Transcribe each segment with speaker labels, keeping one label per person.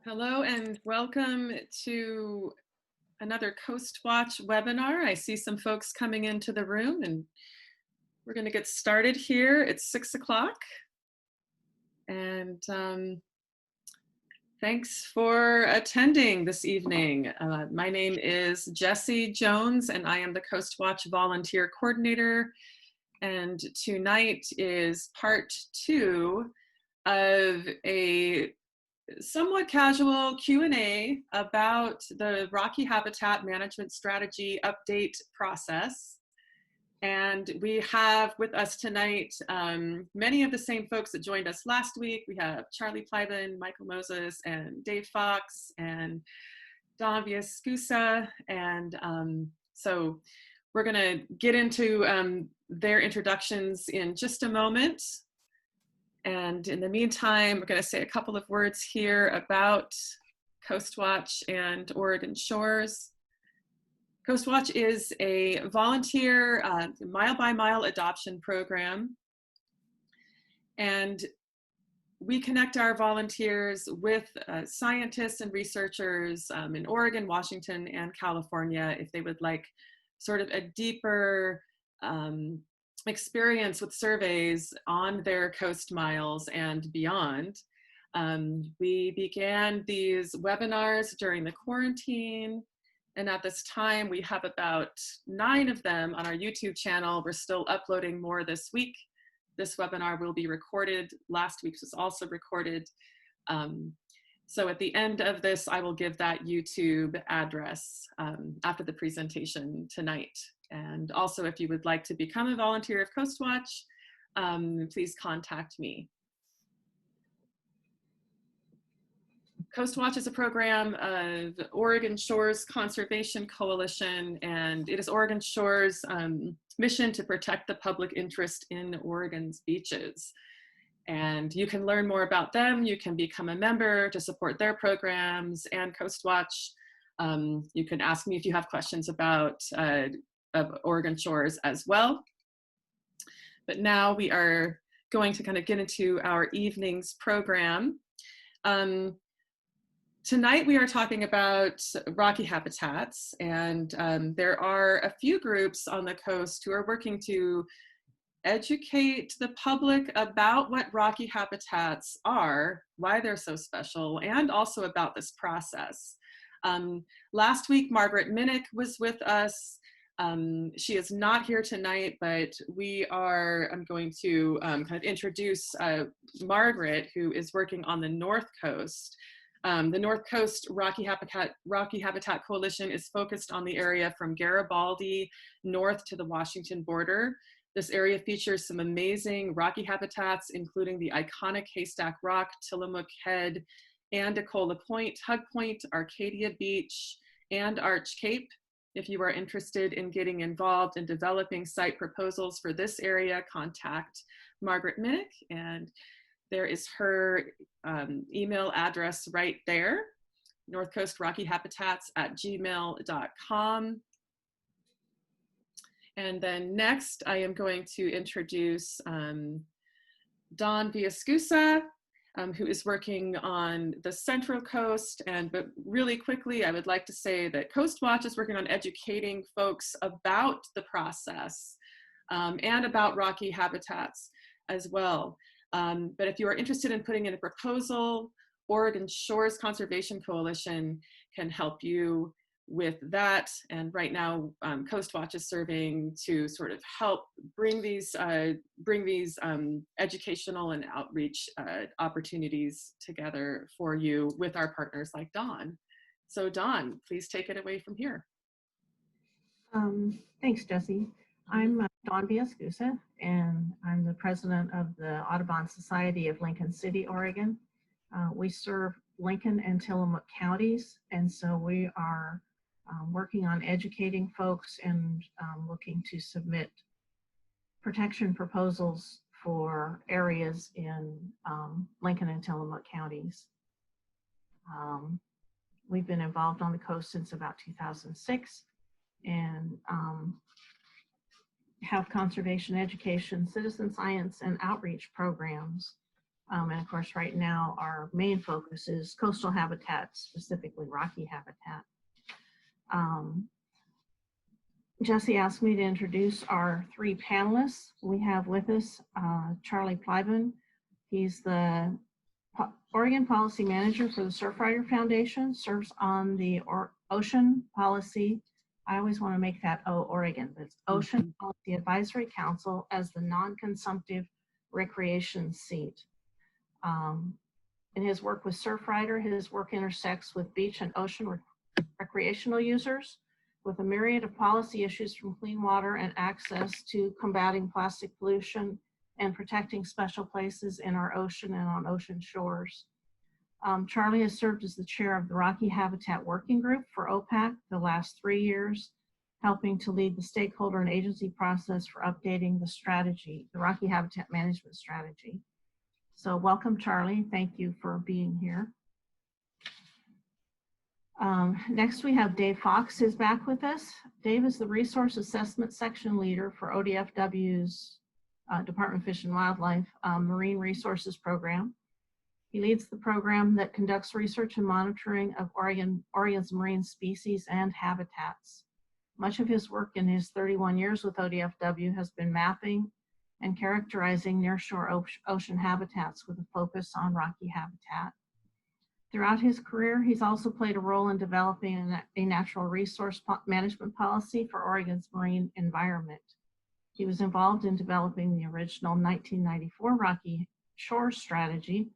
Speaker 1: Hello and welcome to another Coast Watch webinar. I see some folks coming into the room and we're going to get started here. It's 6 o'clock and thanks for attending this evening. My name is Jessie Jones and I am the Coast Watch Volunteer Coordinator, and tonight is part 2 of a somewhat casual Q&A about the Rocky Habitat Management Strategy update process. And we have with us tonight many of the same folks that joined us last week. We have Charlie Plyben, Michael Moses, and Dave Fox, and Don Villaescusa. And so we're gonna get into their introductions in just a moment. And in the meantime, we're going to say a couple of words here about Coast Watch and Oregon Shores. Coast Watch is a volunteer mile-by-mile adoption program. And we connect our volunteers with scientists and researchers in Oregon, Washington, and California if they would like sort of a deeper experience with surveys on their coast miles and beyond. We began these webinars during the quarantine, and at this time we have about 9 of them on our YouTube channel. We're still uploading more this week. This webinar will be recorded. Last week's was also recorded. So at the end of this, I will give that YouTube address after the presentation tonight. And also, if you would like to become a volunteer of Coast Watch, please contact me. Coast Watch is a program of Oregon Shores Conservation Coalition, and it is Oregon Shores' mission to protect the public interest in Oregon's beaches. And you can learn more about them. You can become a member to support their programs and Coast Watch. You can ask me if you have questions about of Oregon Shores as well. But now we are going to kind of get into our evening's program. Tonight we are talking about rocky habitats, and there are a few groups on the coast who are working to educate the public about what rocky habitats are, why they're so special, and also about this process. Last week, Margaret Minnick was with us. She is not here tonight, but I'm going to kind of introduce Margaret, who is working on the North Coast. The North Coast Rocky Habitat Coalition is focused on the area from Garibaldi north to the Washington border. This area features some amazing rocky habitats, including the iconic Haystack Rock, Tillamook Head, Andacola Point, Hug Point, Arcadia Beach, and Arch Cape. If you are interested in getting involved in developing site proposals for this area, contact Margaret Minnick, and there is her email address right there, northcoastrockyhabitats@gmail.com. And then next, I am going to introduce Don Villaescusa, who is working on the Central Coast. But really quickly, I would like to say that Coast Watch is working on educating folks about the process and about rocky habitats as well. But if you are interested in putting in a proposal, Oregon Shores Conservation Coalition can help you with that. And right now, Coast Watch is serving to sort of help bring these educational and outreach opportunities together for you with our partners like Don. So Don, please take it away from here.
Speaker 2: Thanks, Jessie. I'm Don Villaescusa, and I'm the president of the Audubon Society of Lincoln City, Oregon. We serve Lincoln and Tillamook counties, and so we are working on educating folks and looking to submit protection proposals for areas in Lincoln and Tillamook counties. We've been involved on the coast since about 2006 and have conservation education, citizen science, and outreach programs And of course, right now, our main focus is coastal habitat, specifically rocky habitat. Jesse asked me to introduce our three panelists. We have with us Charlie Plyben. He's the Oregon Policy Manager for the Surfrider Foundation, serves on the Ocean Policy. I always want to make that Oregon, but it's Ocean Policy Advisory Council as the non-consumptive recreation seat. In his work with Surfrider, his work intersects with beach and ocean recreational users, with a myriad of policy issues from clean water and access to combating plastic pollution and protecting special places in our ocean and on ocean shores. Charlie has served as the chair of the Rocky Habitat Working Group for OPAC the last 3 years, helping to lead the stakeholder and agency process for updating the strategy, the Rocky Habitat Management Strategy. So welcome, Charlie. Thank you for being here. Next, we have Dave Fox is back with us. Dave is the Resource Assessment Section Leader for ODFW's Department of Fish and Wildlife Marine Resources Program. He leads the program that conducts research and monitoring of Oregon's marine species and habitats. Much of his work in his 31 years with ODFW has been mapping and characterizing nearshore ocean habitats with a focus on rocky habitat. Throughout his career, he's also played a role in developing a natural resource management policy for Oregon's marine environment. He was involved in developing the original 1994 Rocky Shores Strategy,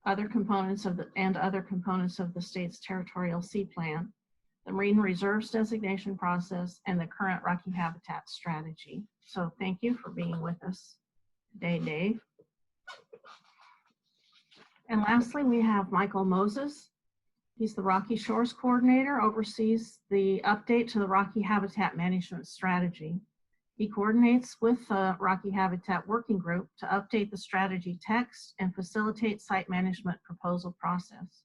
Speaker 2: other components of the state's territorial sea plan, the Marine Reserves designation process, and the current Rocky Habitat Strategy. So thank you for being with us today, Dave. And lastly, we have Michael Moses. He's the Rocky Shores Coordinator, oversees the update to the Rocky Habitat Management Strategy. He coordinates with the Rocky Habitat Working Group to update the strategy text and facilitate site management proposal process.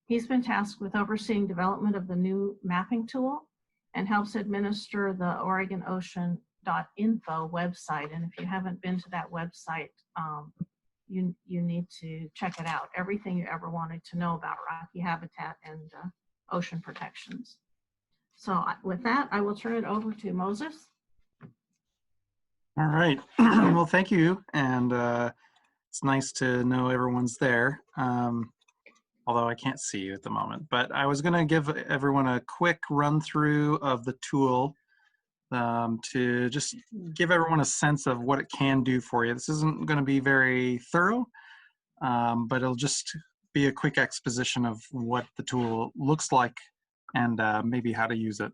Speaker 2: He's been tasked with overseeing development of the new mapping tool and helps administer the OregonOcean.info website. And if you haven't been to that website, you need to check it out. Everything you ever wanted to know about rocky habitat and ocean protections. So with that, I will turn it over to Moses.
Speaker 3: All right. Well, thank you. And it's nice to know everyone's there, although I can't see you at the moment. But I was going to give everyone a quick run through of the tool to just give everyone a sense of what it can do for you. This isn't going to be very thorough, but it'll just be a quick exposition of what the tool looks like and maybe how to use it.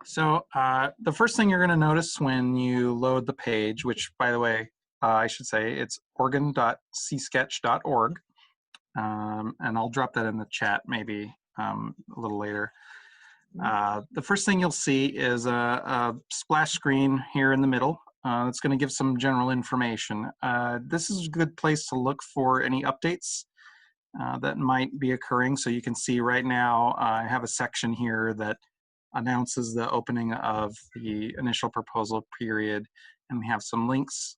Speaker 3: So the first thing you're going to notice when you load the page, which, by the way, I should say it's oregon.seasketch.org, and I'll drop that in the chat maybe a little later. The first thing you'll see is a splash screen here in the middle. That's going to give some general information. This is a good place to look for any updates that might be occurring. So you can see right now I have a section here that announces the opening of the initial proposal period, and we have some links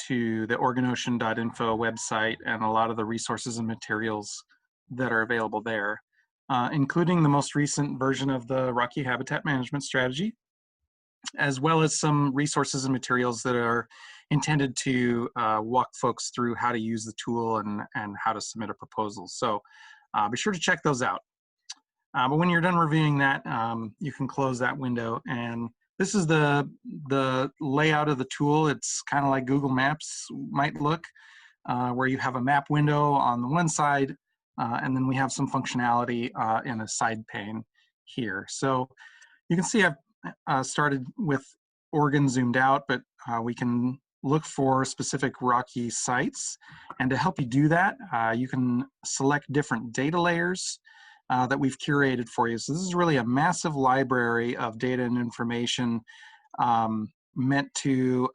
Speaker 3: to the OregonOcean.info website and a lot of the resources and materials that are available there, including the most recent version of the Rocky Habitat Management Strategy, as well as some resources and materials that are intended to walk folks through how to use the tool and how to submit a proposal. So be sure to check those out. But when you're done reviewing that, you can close that window. And this is the layout of the tool. It's kind of like Google Maps might look, where you have a map window on the one side, and then we have some functionality in a side pane here. So you can see I've started with Oregon zoomed out, but we can look for specific rocky sites. And to help you do that, you can select different data layers that we've curated for you. So this is really a massive library of data and information meant to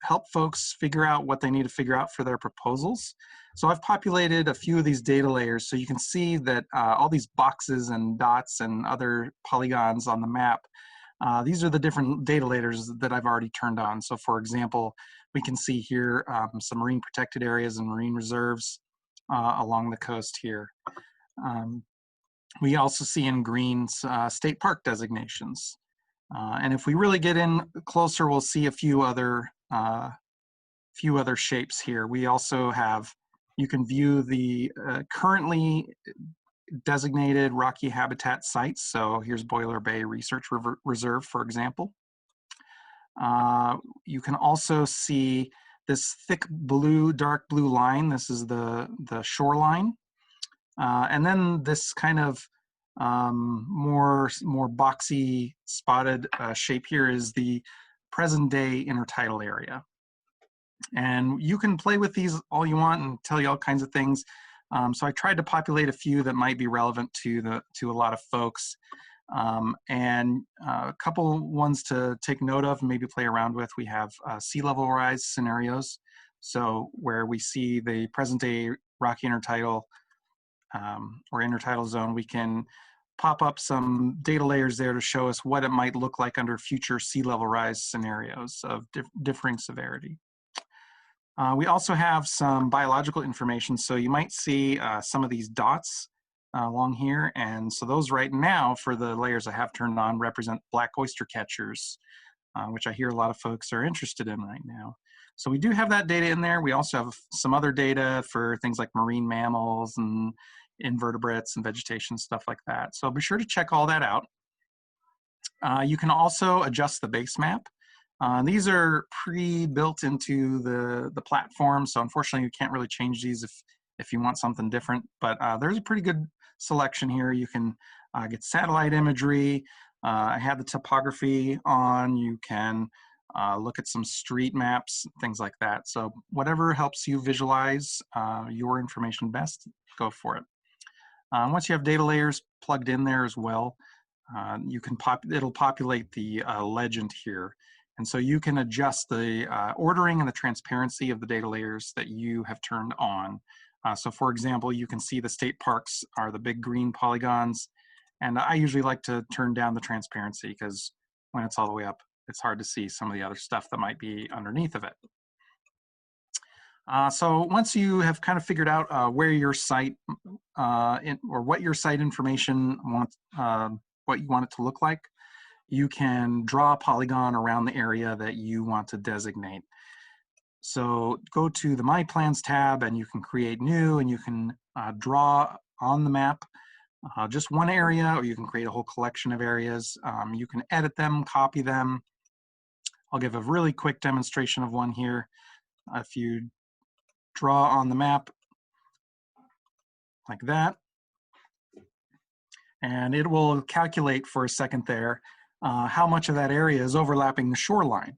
Speaker 3: help folks figure out what they need to figure out for their proposals. So I've populated a few of these data layers so you can see that all these boxes and dots and other polygons on the map These are the different data layers that I've already turned on. So for example, we can see here some marine protected areas and marine reserves along the coast here. We also see in green state park designations. And if we really get in closer, we'll see a few other shapes here. We also have, you can view the currently designated rocky habitat sites. So here's Boiler Bay Research Reserve, for example. You can also see this thick blue, dark blue line. This is the shoreline. And then this kind of more boxy spotted shape here is the present day intertidal area. And you can play with these all you want and tell you all kinds of things. So I tried to populate a few that might be relevant to a lot of folks. And a couple ones to take note of and maybe play around with. We have sea level rise scenarios. So where we see the present day rocky intertidal or intertidal zone, we can pop up some data layers there to show us what it might look like under future sea level rise scenarios of differing severity. We also have some biological information. So you might see some of these dots along here. And so those right now for the layers I have turned on represent black oyster catchers, which I hear a lot of folks are interested in right now. So we do have that data in there. We also have some other data for things like marine mammals and invertebrates and vegetation, stuff like that. So be sure to check all that out. You can also adjust the base map. These are pre-built into the platform, so unfortunately you can't really change these if you want something different, but there's a pretty good selection here. You can get satellite imagery. I have the topography on. You can look at some street maps, things like that. So whatever helps you visualize your information best, go for it. Once you have data layers plugged in there as well, you can it'll populate the legend here. And so you can adjust the ordering and the transparency of the data layers that you have turned on. So for example, you can see the state parks are the big green polygons. And I usually like to turn down the transparency because when it's all the way up, it's hard to see some of the other stuff that might be underneath of it. So once you have kind of figured out where your site or what your site information wants, what you want it to look like, you can draw a polygon around the area that you want to designate. So go to the My Plans tab and you can create new, and you can draw on the map just one area, or you can create a whole collection of areas. You can edit them, copy them. I'll give a really quick demonstration of one here. If you draw on the map like that, and it will calculate for a second there how much of that area is overlapping the shoreline.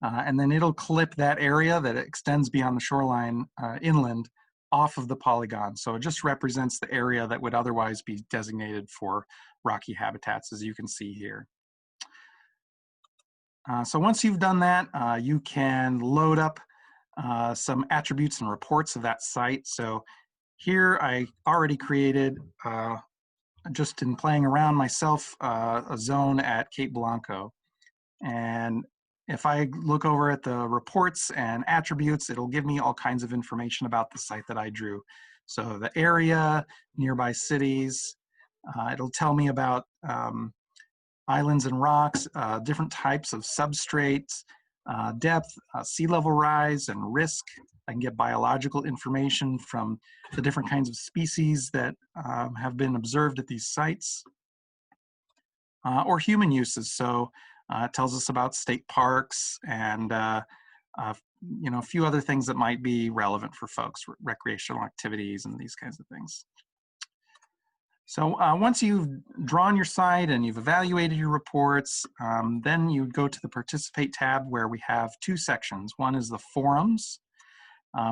Speaker 3: And then it'll clip that area that extends beyond the shoreline inland off of the polygon. So it just represents the area that would otherwise be designated for rocky habitats, as you can see here. So once you've done that, you can load up some attributes and reports of that site. So here I already created, just in playing around myself, a zone at Cape Blanco. And if I look over at the reports and attributes, it'll give me all kinds of information about the site that I drew. So the area, nearby cities, it'll tell me about islands and rocks, different types of substrates, depth, sea level rise, and risk. I can get biological information from the different kinds of species that have been observed at these sites, or human uses. So it tells us about state parks and you know, a few other things that might be relevant for folks, recreational activities and these kinds of things. So once you've drawn your site and you've evaluated your reports, then you go to the Participate tab, where we have two sections. One is the forums,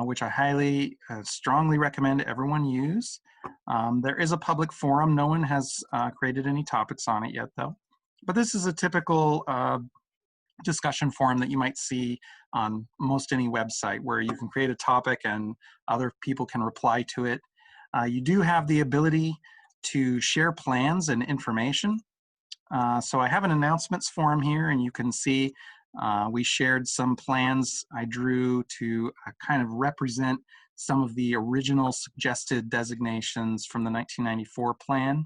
Speaker 3: which I highly, strongly recommend everyone use. There is a public forum. No one has created any topics on it yet, though. But this is a typical discussion forum that you might see on most any website, where you can create a topic and other people can reply to it. You do have the ability to share plans and information. So I have an announcements form here, and you can see we shared some plans I drew to kind of represent some of the original suggested designations from the 1994 plan.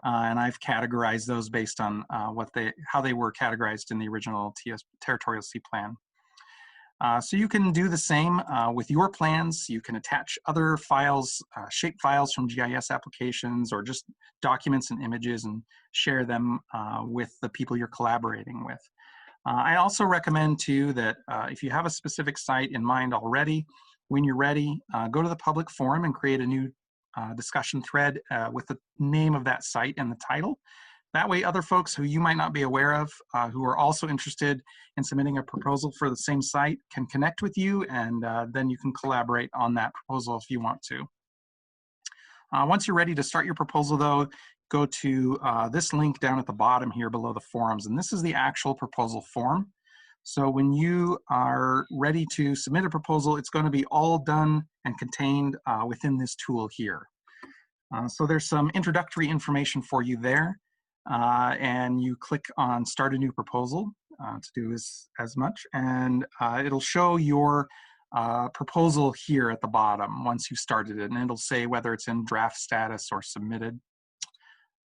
Speaker 3: And I've categorized those based on how they were categorized in the original Territorial Sea Plan. So you can do the same with your plans. You can attach other files, shape files from GIS applications, or just documents and images, and share them with the people you're collaborating with. I also recommend too that if you have a specific site in mind already, when you're ready, go to the public forum and create a new discussion thread with the name of that site and the title. That way other folks who you might not be aware of, who are also interested in submitting a proposal for the same site, can connect with you, and then you can collaborate on that proposal if you want to. Once you're ready to start your proposal though, go to this link down at the bottom here below the forums, and this is the actual proposal form. So when you are ready to submit a proposal, it's going to be all done and contained within this tool here. So there's some introductory information for you there, and you click on Start a New Proposal to do as much, and it'll show your proposal here at the bottom once you've started it, and it'll say whether it's in draft status or submitted.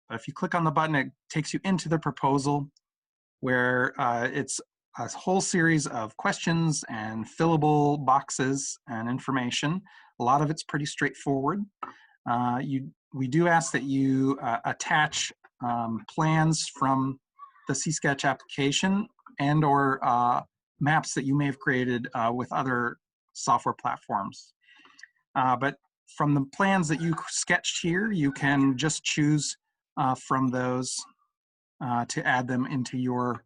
Speaker 3: But if you click on the button, it takes you into the proposal, where it's a whole series of questions and fillable boxes and information. A lot of it's pretty straightforward. We do ask that you attach plans from the C-Sketch application and or maps that you may have created with other software platforms. But from the plans that you sketched here, you can just choose from those to add them into your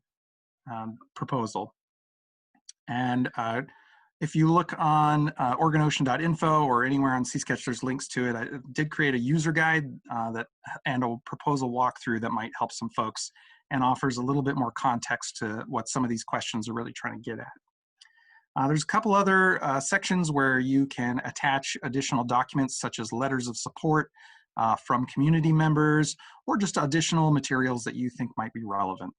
Speaker 3: proposal. And if you look on OregonOcean.info or anywhere on C-Sketch, there's links to it. I did create a user guide and a proposal walkthrough that might help some folks and offers a little bit more context to what some of these questions are really trying to get at. There's a couple other sections where you can attach additional documents such as letters of support from community members, or just additional materials that you think might be relevant.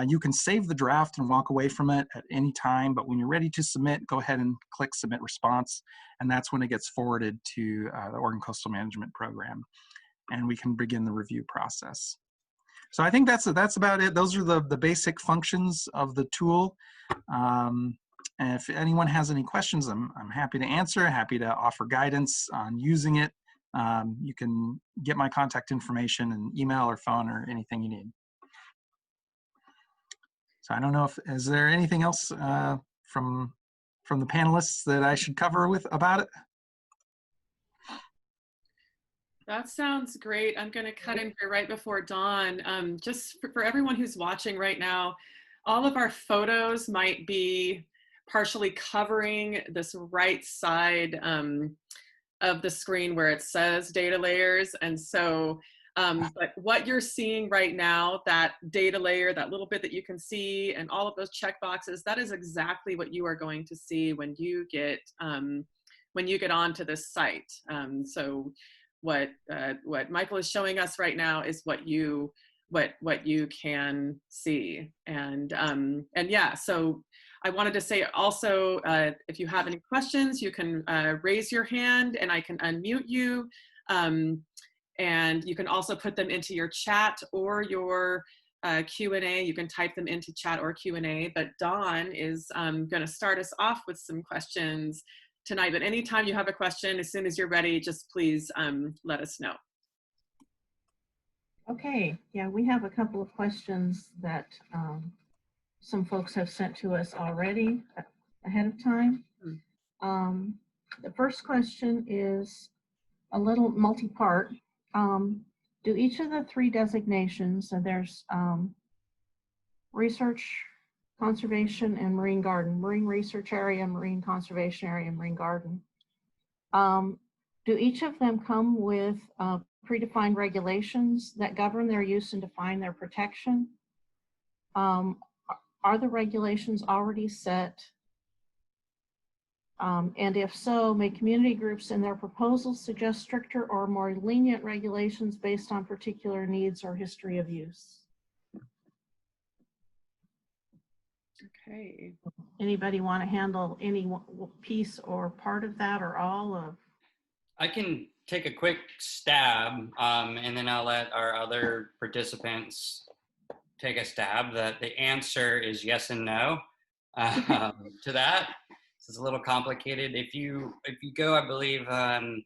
Speaker 3: You can save the draft and walk away from it at any time, but when you're ready to submit, go ahead and click Submit Response, and that's when it gets forwarded to the Oregon Coastal Management Program, and we can begin the review process. So I think that's about it. Those are the basic functions of the tool. And if anyone has any questions, I'm happy to answer, happy to offer guidance on using it. You can get my contact information and email or phone or anything you need. So I don't know is there anything else from the panelists that I should cover about it?
Speaker 1: That sounds great. I'm going to cut in here right before dawn. Just for everyone who's watching right now, all of our photos might be partially covering this right side of the screen where it says data layers. And so, but what you're seeing right now, that data layer, that little bit that you can see, and all of those check boxes, that is exactly what you are going to see when you get onto this site. So what Michael is showing us right now is what you can see. And yeah, so I wanted to say also, if you have any questions, you can raise your hand and I can unmute you. And you can also put them into your chat or your Q&A. You can type them into chat or Q&A, but Dawn is gonna start us off with some questions tonight. But anytime you have a question, as soon as you're ready, just please let us know.
Speaker 2: Okay, yeah, we have a couple of questions that some folks have sent to us already ahead of time. The first question is a little multi-part. Do each of the three designations, so there's research, conservation, and marine garden, marine research area, marine conservation area, and marine garden, do each of them come with predefined regulations that govern their use and define their protection? Are the regulations already set? And if so, may community groups in their proposals suggest stricter or more lenient regulations based on particular needs or history of use?
Speaker 1: Okay.
Speaker 2: Anybody want to handle any piece or part of that or all of?
Speaker 4: I can take a quick stab, and then I'll let our other participants take a stab. The answer is yes and no to that. It's a little complicated. If you go, I believe, I'm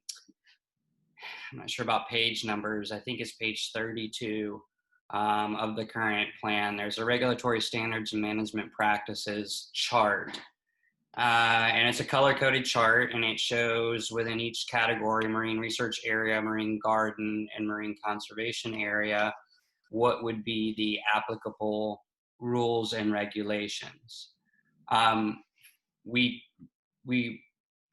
Speaker 4: not sure about page numbers. I think it's page 32 of the current plan. There's a regulatory standards and management practices chart. And it's a color-coded chart, and it shows within each category, marine research area, marine garden, and marine conservation area, what would be the applicable rules and regulations. We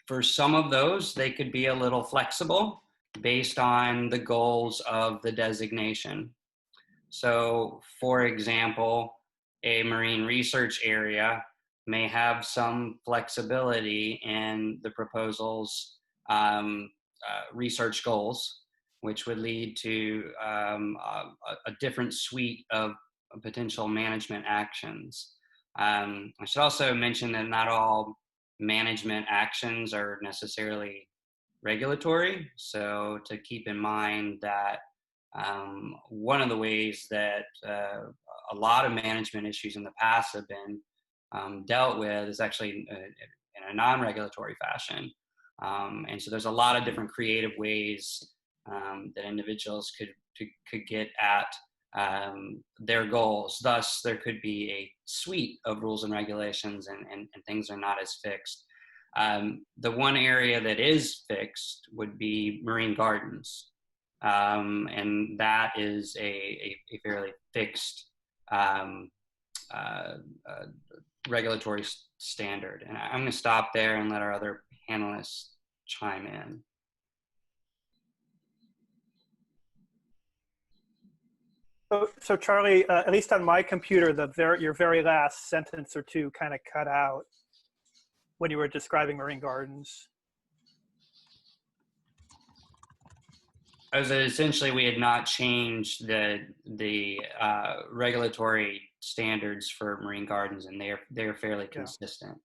Speaker 4: for some of those, they could be a little flexible based on the goals of the designation. So, for example, a marine research area may have some flexibility in the proposal's research goals, which would lead to a different suite of potential management actions. I should also mention that not all management actions are necessarily regulatory, so to keep in mind that one of the ways that a lot of management issues in the past have been dealt with is actually in a non-regulatory fashion. And so there's a lot of different creative ways that individuals could get at their goals. Thus, there could be a suite of rules and regulations, and things are not as fixed. The one area that is fixed would be marine gardens. And that is a fairly fixed regulatory standard. And I'm going to stop there and let our other panelists chime in.
Speaker 5: So Charlie, at least on my computer, your very last sentence or two kind of cut out when you were describing marine gardens.
Speaker 4: As essentially, we had not changed the regulatory standards for marine gardens, and they're fairly consistent.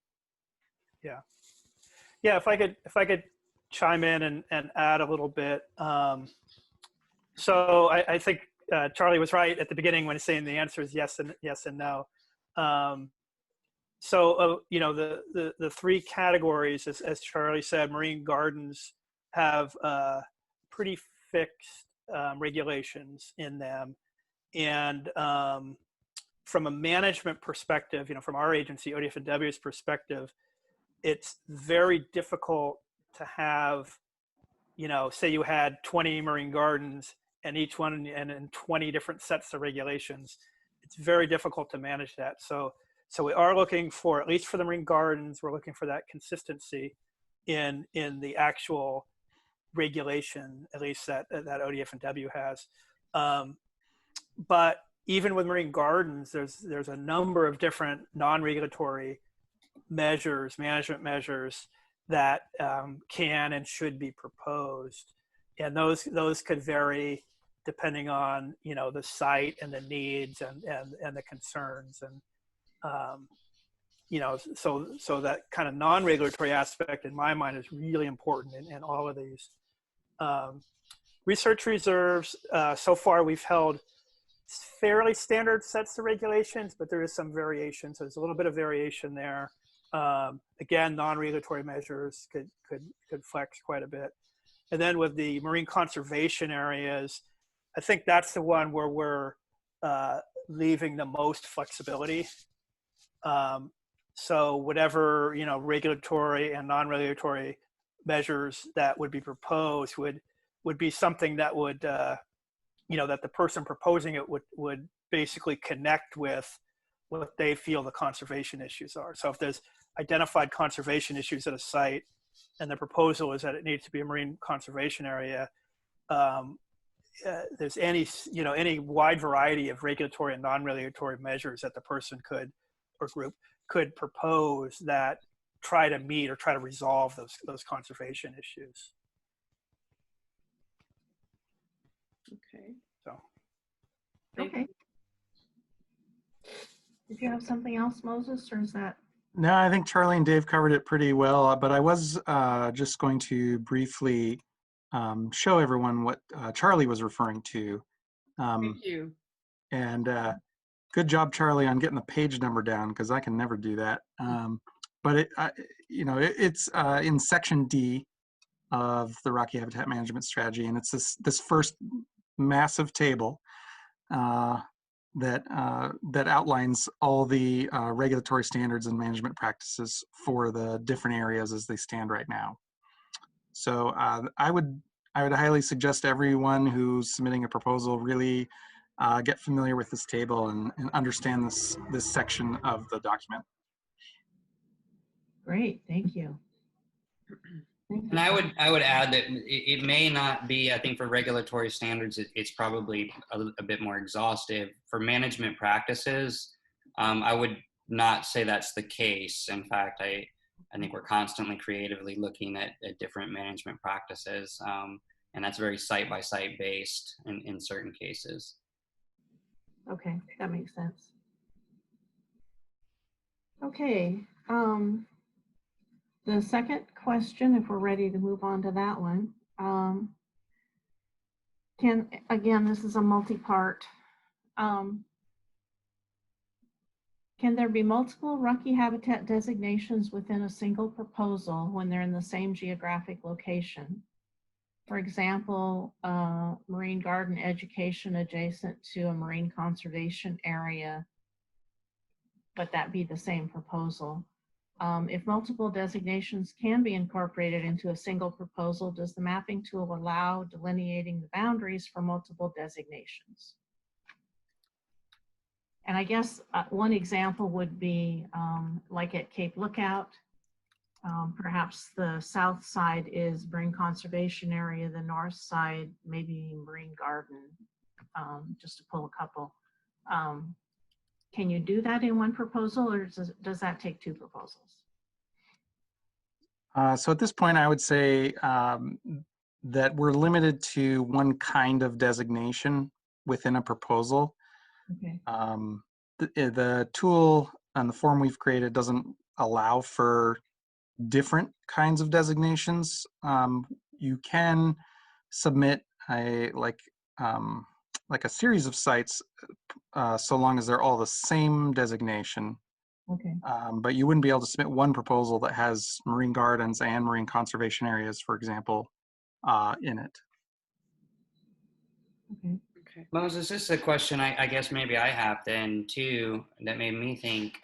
Speaker 5: Yeah. If I could chime in and add a little bit. So I think Charlie was right at the beginning when saying the answer is yes and no. So the three categories, as Charlie said, marine gardens have pretty fixed regulations in them, and from a management perspective, from our agency, ODF&W's perspective, it's very difficult to have, say you had 20 marine gardens and each one and in 20 different sets of regulations. It's very difficult to manage that. So we are looking for, at least for the marine gardens, we're looking for that consistency in the actual regulation, at least that ODF&W has. But even with marine gardens, there's a number of different non-regulatory measures, management measures that can and should be proposed, and those could vary depending on the site and the needs and the concerns, and so that kind of non-regulatory aspect in my mind is really important in all of these. Research reserves, so far we've held fairly standard sets of regulations, but there is some variation. So there's a little bit of variation there. Again, non-regulatory measures could flex quite a bit. And then with the marine conservation areas, I think that's the one where we're leaving the most flexibility. So whatever, regulatory and non-regulatory measures that would be proposed would be something that would, that the person proposing it would basically connect with what they feel the conservation issues are. So if there's identified conservation issues at a site and the proposal is that it needs to be a marine conservation area, there's any wide variety of regulatory and non-regulatory measures that the person could, or group could propose that try to meet or try to resolve those conservation issues.
Speaker 1: Okay.
Speaker 5: So.
Speaker 2: Okay. Did you have something else, Moses, or is that?
Speaker 3: No, I think Charlie and Dave covered it pretty well, but I was just going to briefly show everyone what Charlie was referring to.
Speaker 1: Thank you.
Speaker 3: And good job, Charlie, on getting the page number down, because I can never do that. But it's in section D of the Rocky Habitat Management Strategy, and it's this first massive table that outlines all the regulatory standards and management practices for the different areas as they stand right now. So I would highly suggest everyone who's submitting a proposal really get familiar with this table and understand this section of the document.
Speaker 2: Great, thank you. Thank you.
Speaker 4: And I would add that it may not be, I think for regulatory standards, it's probably a bit more exhaustive. For management practices, I would not say that's the case. In fact, I think we're constantly creatively looking at different management practices, and that's very site-by-site based in certain cases.
Speaker 2: Okay, that makes sense. Okay, the second question, if we're ready to move on to that one, again, this is a multi-part. Can there be multiple Rocky Habitat designations within a single proposal when they're in the same geographic location? For example, marine garden education adjacent to a marine conservation area, but that be the same proposal. If multiple designations can be incorporated into a single proposal, does the mapping tool allow delineating the boundaries for multiple designations? And I guess one example would be like at Cape Lookout, perhaps the south side is marine conservation area, the north side maybe marine garden, just to pull a couple. Can you do that in one proposal, or does that take two proposals?
Speaker 3: So at this point, I would say that we're limited to one kind of designation within a proposal.
Speaker 2: Okay.
Speaker 3: The tool and the form we've created doesn't allow for different kinds of designations. You can submit a series of sites so long as they're all the same designation.
Speaker 2: Okay.
Speaker 3: But you wouldn't be able to submit one proposal that has marine gardens and marine conservation areas, for example, in it.
Speaker 2: Okay.
Speaker 1: Okay.
Speaker 4: Moses, this is a question I guess maybe I have then too, that made me think,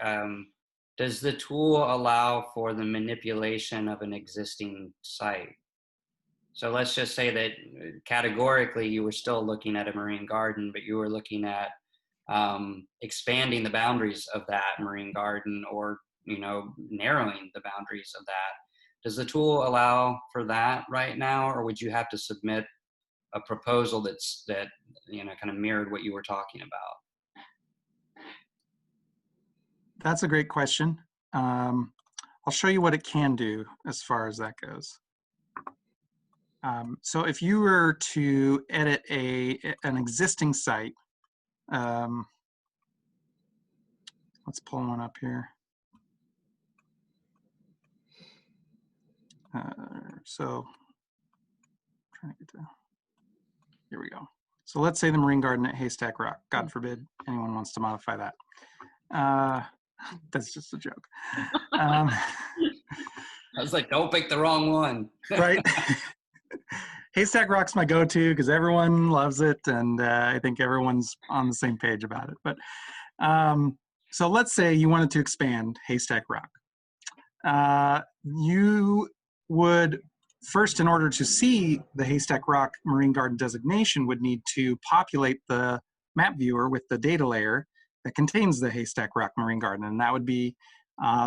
Speaker 4: does the tool allow for the manipulation of an existing site? So let's just say that categorically you were still looking at a marine garden, but you were looking at expanding the boundaries of that marine garden, or narrowing the boundaries of that. Does the tool allow for that right now, or would you have to submit a proposal that kind of mirrored what you were talking about?
Speaker 3: That's a great question. I'll show you what it can do as far as that goes. So if you were to edit an existing site, let's pull one up here. So trying to get to, here we go. So let's say the marine garden at Haystack Rock. God forbid anyone wants to modify that. That's just a joke.
Speaker 4: I was like, don't pick the wrong one.
Speaker 3: Right. Haystack Rock's my go-to because everyone loves it, and I think everyone's on the same page about it. But so let's say you wanted to expand Haystack Rock. You would first, in order to see the Haystack Rock Marine Garden designation, would need to populate the map viewer with the data layer that contains the Haystack Rock Marine Garden, and that would be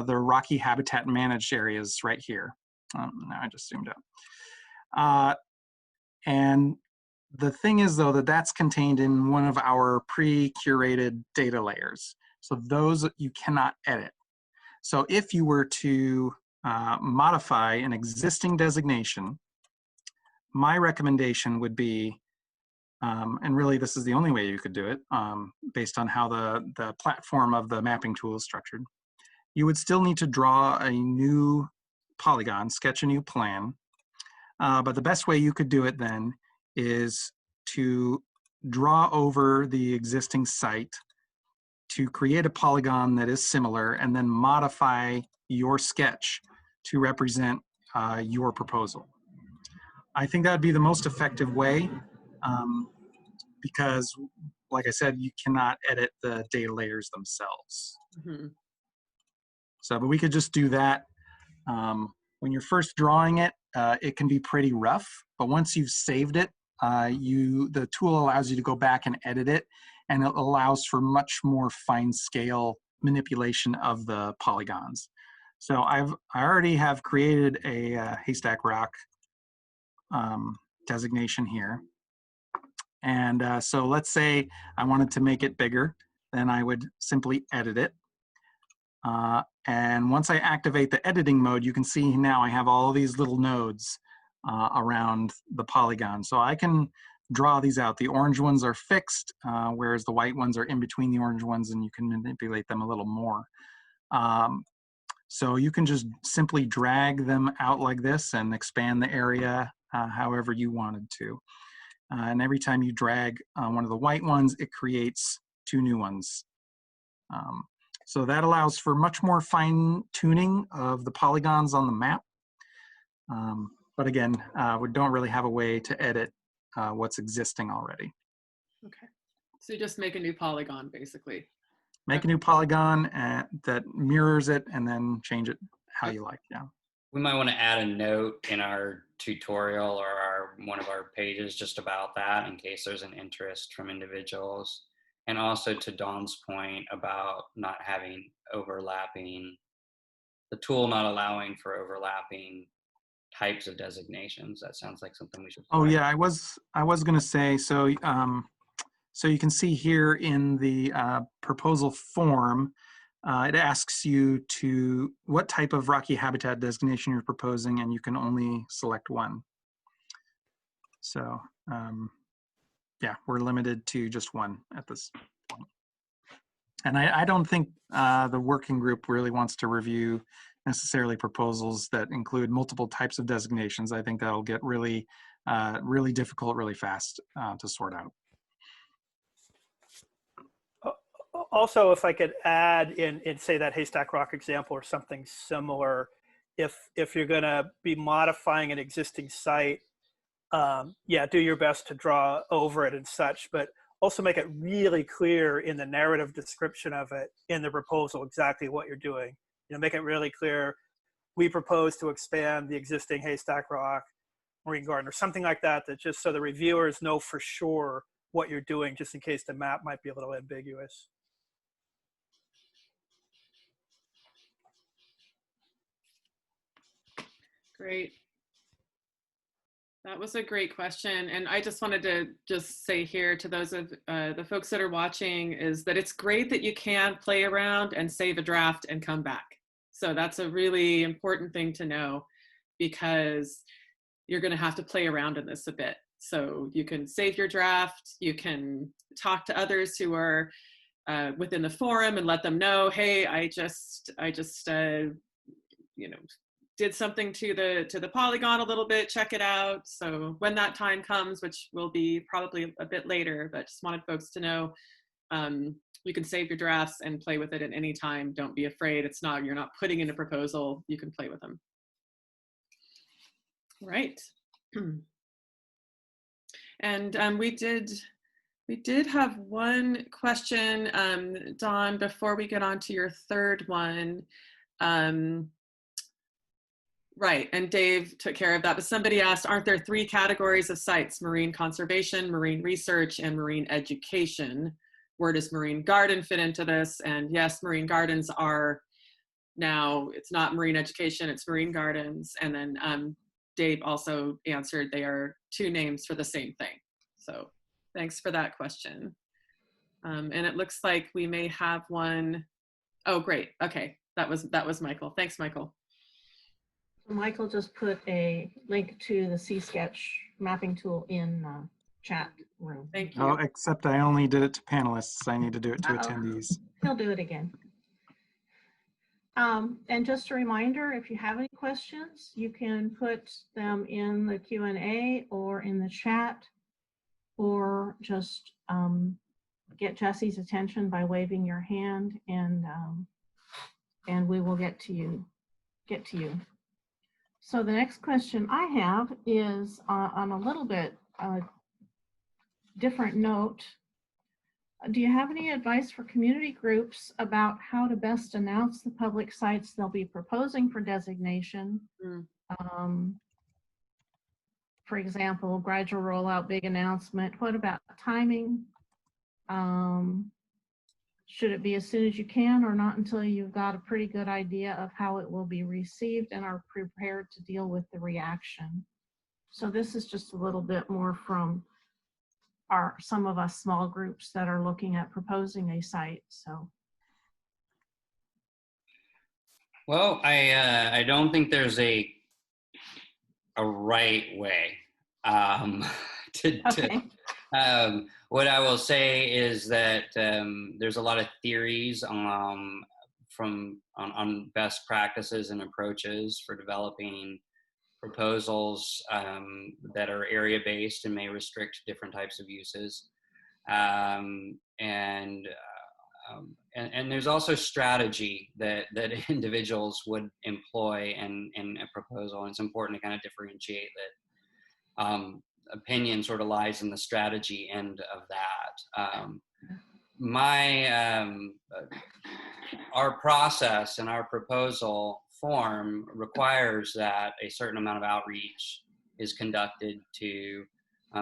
Speaker 3: the Rocky Habitat Managed areas right here. Now I just zoomed out. And the thing is, though, that's contained in one of our pre-curated data layers. So those you cannot edit. So if you were to modify an existing designation, my recommendation would be And really, this is the only way you could do it based on how the platform of the mapping tool is structured. You would still need to draw a new polygon, sketch a new plan. But the best way you could do it then is to draw over the existing site to create a polygon that is similar and then modify your sketch to represent your proposal. I think that would be the most effective way because, like I said, you cannot edit the data layers themselves.
Speaker 1: Mm-hmm.
Speaker 3: So, but we could just do that. When you're first drawing it, it can be pretty rough, but once you've saved it, the tool allows you to go back and edit it, and it allows for much more fine scale manipulation of the polygons. So I already have created a haystack rock designation here. And so let's say I wanted to make it bigger, then I would simply edit it. And once I activate the editing mode, you can see now I have all these little nodes around the polygon. So I can draw these out. The orange ones are fixed, whereas the white ones are in between the orange ones, and you can manipulate them a little more. So you can just simply drag them out like this and expand the area however you wanted to. And every time you drag one of the white ones, it creates two new ones. So that allows for much more fine tuning of the polygons on the map. But again, we don't really have a way to edit what's existing already.
Speaker 1: Okay. So you just make a new polygon, basically.
Speaker 3: Make a new polygon that mirrors it and then change it how you like, yeah.
Speaker 4: We might want to add a note in our tutorial or one of our pages just about that in case there's an interest from individuals. And also to Dawn's point about not having overlapping, the tool not allowing for overlapping types of designations. That sounds like something we should.
Speaker 3: Oh yeah, I was going to say, so so you can see here in the proposal form, it asks you to what type of rocky habitat designation you're proposing, and you can only select one. So yeah, we're limited to just one at this point. And I don't think the working group really wants to review necessarily proposals that include multiple types of designations. I think that'll get really, really difficult really fast to sort out.
Speaker 5: Also, if I could add in say that haystack rock example or something similar, if you're going to be modifying an existing site, yeah, do your best to draw over it and such, but also make it really clear in the narrative description of it in the proposal exactly what you're doing. You know, make it really clear. We propose to expand the existing haystack rock marine garden or something like that, that just so the reviewers know for sure what you're doing, just in case the map might be a little ambiguous.
Speaker 1: Great. That was a great question. And I just wanted to just say here to those of the folks that are watching is that it's great that you can play around and save a draft and come back. So that's a really important thing to know, because you're going to have to play around in this a bit. So you can save your draft, you can talk to others who are within the forum and let them know, hey, I just you know, did something to the polygon a little bit, check it out. So when that time comes, which will be probably a bit later, but just wanted folks to know, you can save your drafts and play with it at any time. Don't be afraid. It's not, you're not putting in a proposal, you can play with them. Right. And we did have one question, Dawn, before we get on to your third one. Right, and Dave took care of that, but somebody asked, aren't there 3 categories of sites: marine conservation, marine research, and marine education? Where does marine garden fit into this? And yes, marine gardens are now, it's not marine education, it's marine gardens. And then Dave also answered they are 2 names for the same thing. So thanks for that question. And it looks like we may have one. Oh, great, okay, that was Michael. Thanks, Michael.
Speaker 2: Michael just put a link to the C-Sketch mapping tool in chat room.
Speaker 1: Thank
Speaker 3: Oh,
Speaker 1: you.
Speaker 3: except I only did it to panelists. I need to do it to
Speaker 2: Uh-oh.
Speaker 3: attendees.
Speaker 2: He'll do it again. And just a reminder, if you have any questions, you can put them in the Q&A or in the chat, or just get Jesse's attention by waving your hand, and we will get to you. So the next question I have is on a little bit different note. Do you have any advice for community groups about how to best announce the public sites they'll be proposing for designation? For example, gradual rollout, big announcement. What about timing? Should it be as soon as you can, or not until you've got a pretty good idea of how it will be received and are prepared to deal with the reaction? So this is just a little bit more from some of us small groups that are looking at proposing a site. So,
Speaker 4: Well, I don't think there's a right way
Speaker 2: okay.
Speaker 4: What I will say is that there's a lot of theories on best practices and approaches for developing proposals that are area-based and may restrict different types of uses. And there's also strategy that individuals would employ in a proposal. And it's important to kind of differentiate that opinion sort of lies in the strategy end of that. Our process and our proposal form requires that a certain amount of outreach is conducted to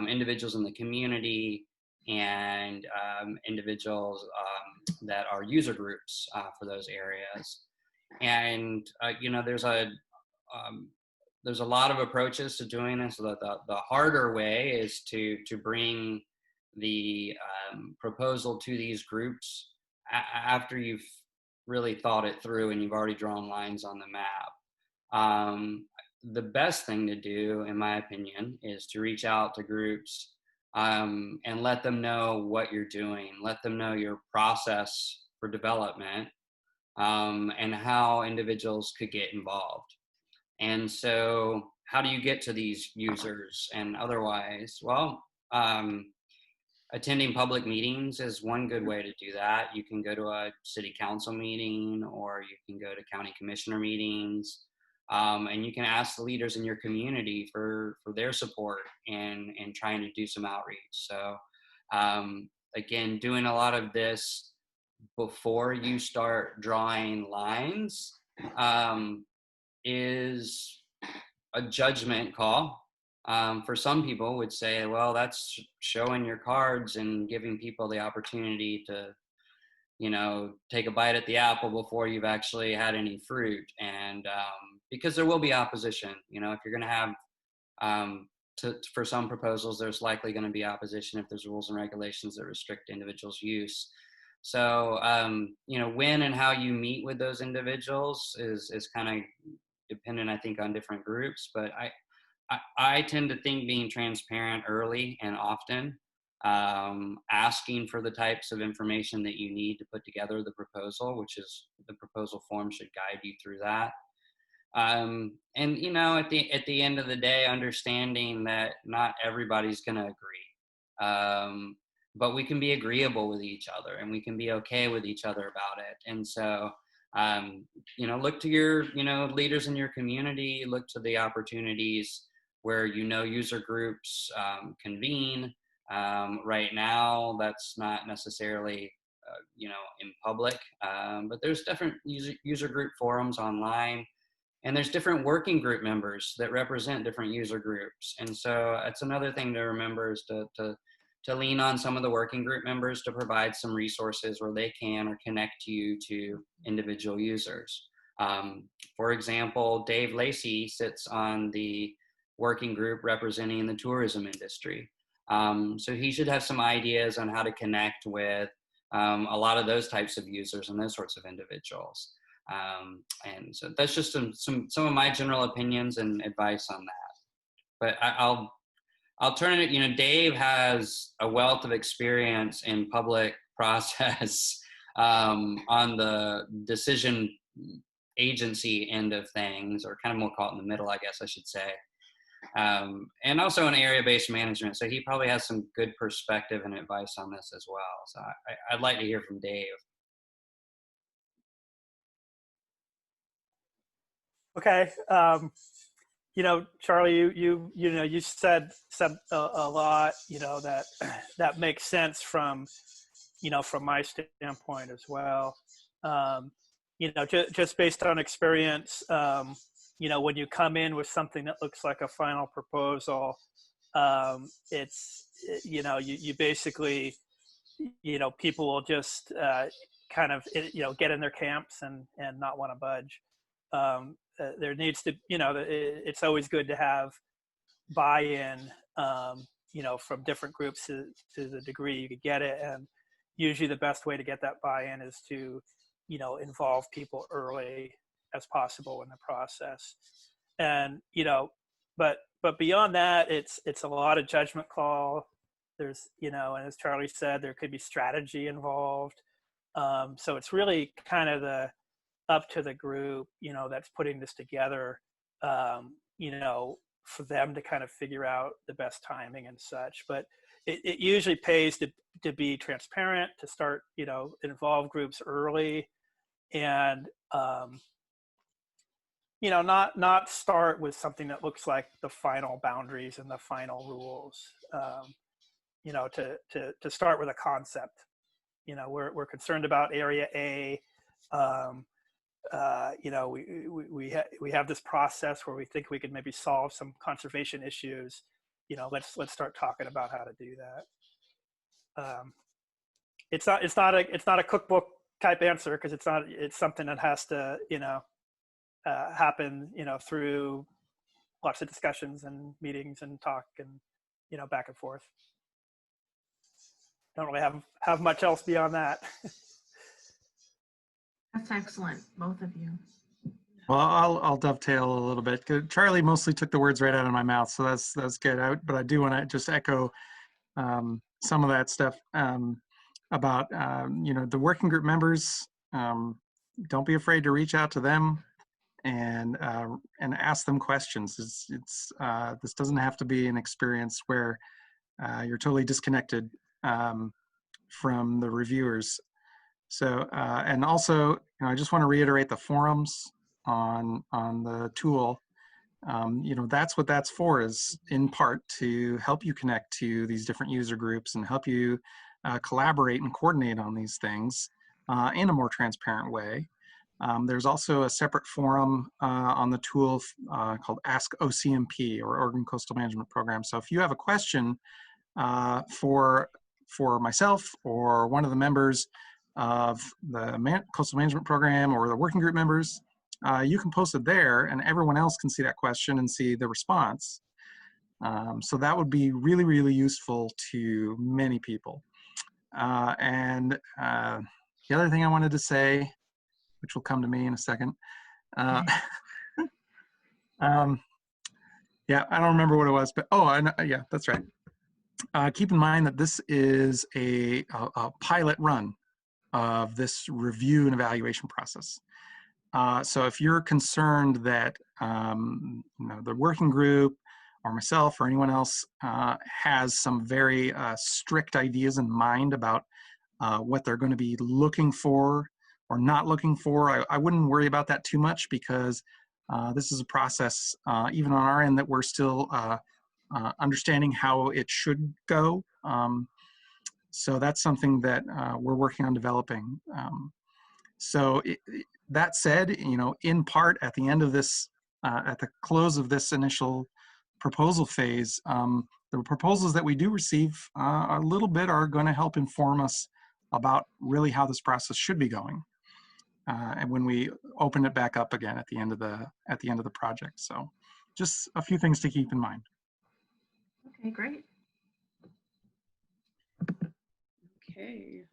Speaker 4: individuals in the community and individuals that are user groups for those areas. And there's a lot of approaches to doing this. The harder way is to bring the proposal to these groups after you've really thought it through and you've already drawn lines on the map. The best thing to do, in my opinion, is to reach out to groups and let them know what you're doing, let them know your process for development, and how individuals could get involved. And so how do you get to these users and otherwise? Well, attending public meetings is one good way to do that. You can go to a city council meeting, or you can go to county commissioner meetings, and you can ask the leaders in your community for their support and trying to do some outreach. So again, doing a lot of this before you start drawing lines is a judgment call. For some people would say, well, that's showing your cards and giving people the opportunity to, take a bite at the apple before you've actually had any fruit. And because there will be opposition, if you're going to have, for some proposals, there's likely going to be opposition if there's rules and regulations that restrict individuals' use. So, when and how you meet with those individuals is kind of dependent, I think, on different groups. But I tend to think being transparent early and often, asking for the types of information that you need to put together the proposal, which is the proposal form should guide you through that. And at the end of the day, understanding that not everybody's going to agree, but we can be agreeable with each other and we can be okay with each other about it. And so look to your leaders in your community, look to the opportunities where user groups convene. Right now that's not necessarily in public, but there's different user group forums online, and there's different working group members that represent different user groups. And so that's another thing to remember, is to lean on some of the working group members to provide some resources where they can or connect you to individual users. For example, Dave Lacey sits on the working group representing the tourism industry. So he should have some ideas on how to connect with a lot of those types of users and those sorts of individuals. And so that's just some of my general opinions and advice on that. But alternative, Dave has a wealth of experience in public process on the decision agency end of things, or kind of more caught in the middle, I guess I should say. And also in area-based management. So he probably has some good perspective and advice on this as well. So I'd like to hear from Dave.
Speaker 5: Okay. Charlie, you said a lot, that makes sense from my standpoint as well. Just based on experience, when you come in with something that looks like a final proposal, you basically, people will just kind of, get in their camps and not want to budge. There needs to, it's always good to have buy-in, from different groups to the degree you could get it. And usually the best way to get that buy-in is to, involve people early as possible in the process. And, but beyond that, it's a lot of judgment call. There's, and as Charlie said, there could be strategy involved. So it's really kind of up to the group, that's putting this together, for them to kind of figure out the best timing and such. But it usually pays to be transparent, to start, involve groups early, and not start with something that looks like the final boundaries and the final rules. To start with a concept. We're concerned about area A. We have this process where we think we could maybe solve some conservation issues. Let's start talking about how to do that. It's not a cookbook type answer, because it's something that has to happen through lots of discussions and meetings and talk and back and forth. Don't really have much else beyond that.
Speaker 2: That's excellent, both of you.
Speaker 3: Well, I'll dovetail a little bit. Charlie mostly took the words right out of my mouth, so that's good. But I do want to just echo some of that stuff about the working group members. Don't be afraid to reach out to them and ask them questions. This doesn't have to be an experience where you're totally disconnected from the reviewers. So, and also, I just want to reiterate the forums on the tool. That's what that's for, is in part to help you connect to these different user groups and help you collaborate and coordinate on these things in a more transparent way. There's also a separate forum on the tool called Ask OCMP, or Oregon Coastal Management Program. So if you have a question for myself or one of the members of the Coastal Management Program or the working group members, you can post it there and everyone else can see that question and see the response. So that would be really, really useful to many people. And the other thing I wanted to say, which will come to me in a second. Yeah, I don't remember what it was, but I know, yeah, that's right. Keep in mind that this is a pilot run of this review and evaluation process. So if you're concerned that the working group or myself or anyone else has some very strict ideas in mind about what they're going to be looking for or not looking for, I wouldn't worry about that too much, because this is a process, even on our end, that we're still understanding how it should go. So that's something that we're working on developing. That said, in part, at the end of this, at the close of this initial proposal phase, the proposals that we do receive a little bit are going to help inform us about really how this process should be going. And when we open it back up again at the end of the project. So just a few things to keep in mind.
Speaker 2: Okay, great.
Speaker 1: Okay.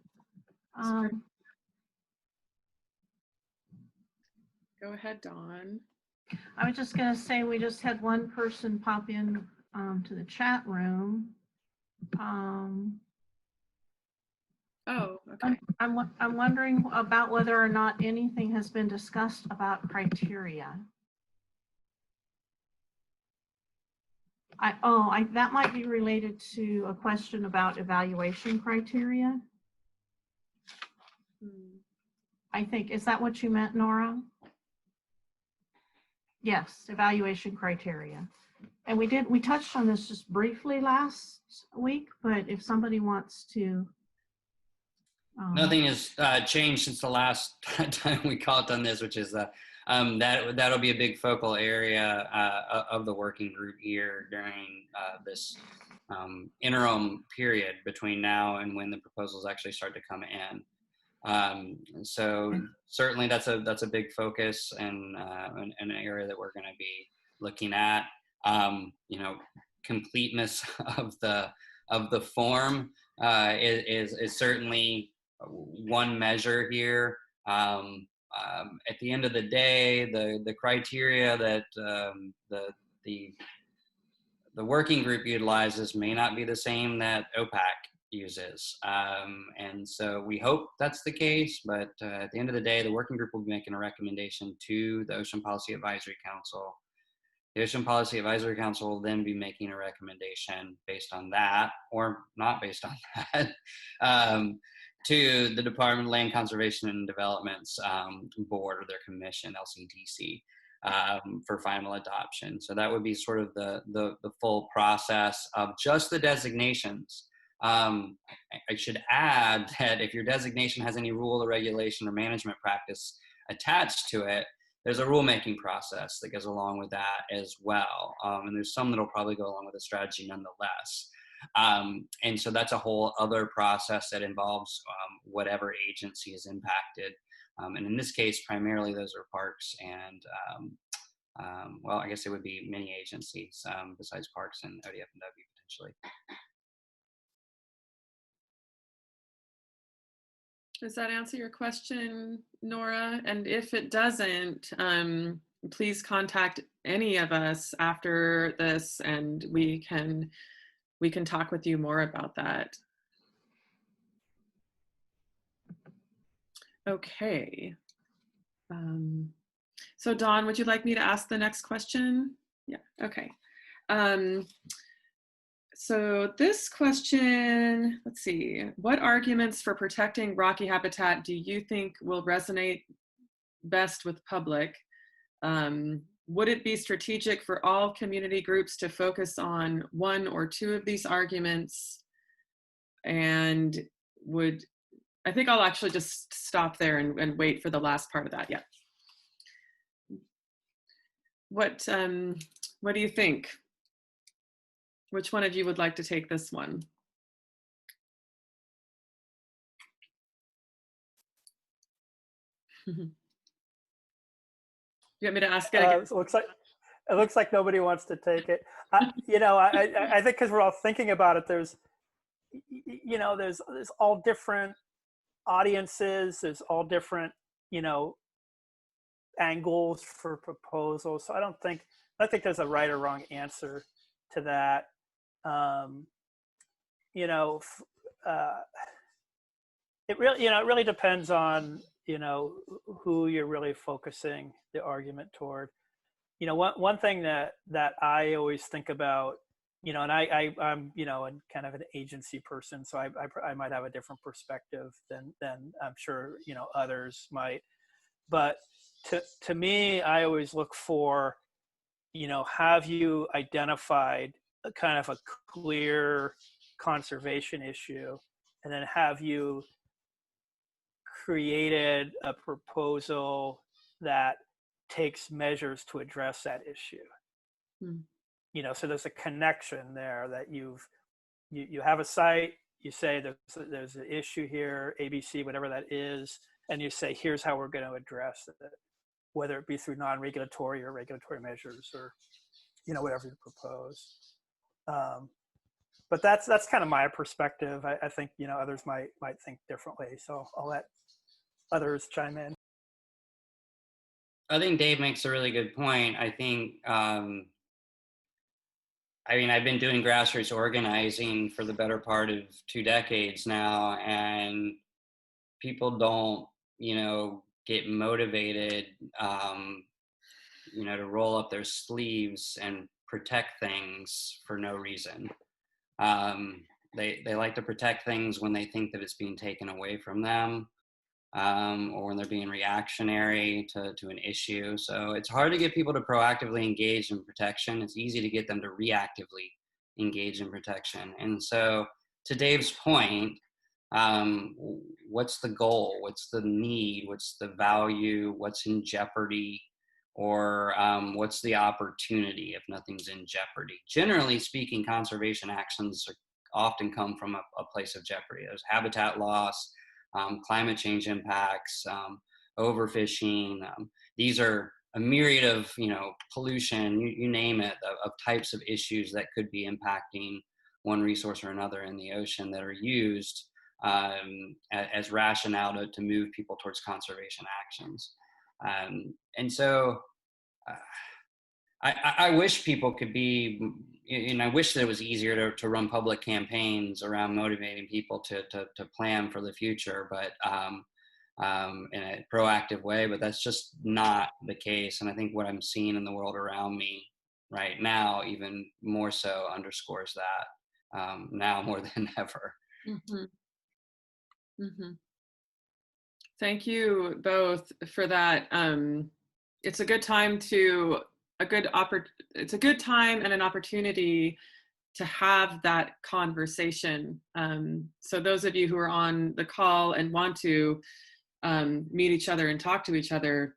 Speaker 2: Um,
Speaker 1: Go ahead, Dawn.
Speaker 2: I was just going to say, we just had one person pop in to the chat room. Um,
Speaker 1: Oh, okay.
Speaker 2: I'm wondering about whether or not anything has been discussed about criteria. That might be related to a question about evaluation criteria.
Speaker 1: Hmm.
Speaker 2: I think, is that what you meant, Nora? Yes, evaluation criteria. And we touched on this just briefly last week, but if somebody wants to.
Speaker 4: Nothing has changed since the last time we caught on this, which is that'll be a big focal area of the working group here during this interim period between now and when the proposals actually start to come in. So certainly that's a big focus and an area that we're going to be looking at. Completeness of the form is certainly one measure here. At the end of the day, the criteria that the working group utilizes may not be the same that OPAC uses. And so we hope that's the case, but at the end of the day, the working group will be making a recommendation to the Ocean Policy Advisory Council. The Ocean Policy Advisory Council will then be making a recommendation based on that, or not based on that, to the Department of Land Conservation and Development's board or their commission, LCDC, for final adoption. So that would be sort of the full process of just the designations. I should add that if your designation has any rule or regulation or management practice attached to it, there's a rulemaking process that goes along with that as well. And there's some that'll probably go along with the strategy nonetheless. And so that's a whole other process that involves whatever agency is impacted. And in this case, primarily those are parks and, well, I guess it would be many agencies besides parks and ODF&W potentially.
Speaker 1: Does that answer your question, Nora? And if it doesn't, please contact any of us after this and we can talk with you more about that. Okay. So Dawn, would you like me to ask the next question? Yeah, okay. So this question, let's see, what arguments for protecting rocky habitat do you think will resonate best with public? Would it be strategic for all community groups to focus on one or two of these arguments? And I think I'll actually just stop there and wait for the last part of that. Yeah. What do you think? Which one of you would like to take this one? You want me to ask it again?
Speaker 5: It looks like nobody wants to take it. I think because we're all thinking about it, there's all different audiences, there's all different, angles for proposals. So I don't think there's a right or wrong answer to that. It really depends on, who you're really focusing the argument toward. One thing that I always think about, and I'm, kind of an agency person, so I might have a different perspective than I'm sure, others might. But to me, I always look for, have you identified a kind of a clear conservation issue, and then have you created a proposal that takes measures to address that issue. So there's a connection there that you have a site, you say there's an issue here, ABC, whatever that is, and you say, here's how we're going to address it, whether it be through non-regulatory or regulatory measures or, whatever you propose. But that's kind of my perspective. I think, others might think differently. So I'll let others chime in.
Speaker 4: I think Dave makes a really good point. I think I mean, I've been doing grassroots organizing for the better part of 2 decades now, and people don't, get motivated, to roll up their sleeves and protect things for no reason. They like to protect things when they think that it's being taken away from them, or when they're being reactionary to an issue. So it's hard to get people to proactively engage in protection. It's easy to get them to reactively engage in protection. And so, to Dave's point, what's the goal? What's the need? What's the value? What's in jeopardy? Or what's the opportunity if nothing's in jeopardy? Generally speaking, conservation actions often come from a place of jeopardy. There's habitat loss, climate change impacts, overfishing. These are a myriad of, pollution, you name it, of types of issues that could be impacting one resource or another in the ocean that are used as rationale to move people towards conservation actions. And so I wish people could be, and I wish that it was easier to run public campaigns around motivating people to plan for the future, but in a proactive way, but that's just not the case. And I think what I'm seeing in the world around me right now, even more so, underscores that now more than ever.
Speaker 1: Mm-hmm. Mm-hmm. Thank you both for that. It's a good time it's a good time and an opportunity to have that conversation. So those of you who are on the call and want to meet each other and talk to each other,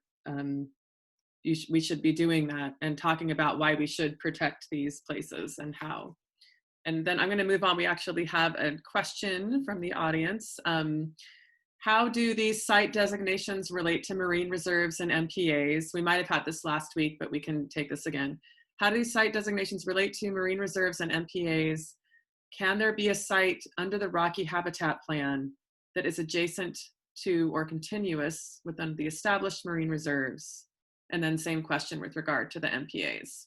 Speaker 1: we should be doing that and talking about why we should protect these places and how. And then I'm going to move on. We actually have a question from the audience. How do these site designations relate to marine reserves and MPAs? We might have had this last week, but we can take this again. How do these site designations relate to marine reserves and MPAs? Can there be a site under the Rocky Habitat Plan that is adjacent to or continuous within the established marine reserves? And then same question with regard to the MPAs.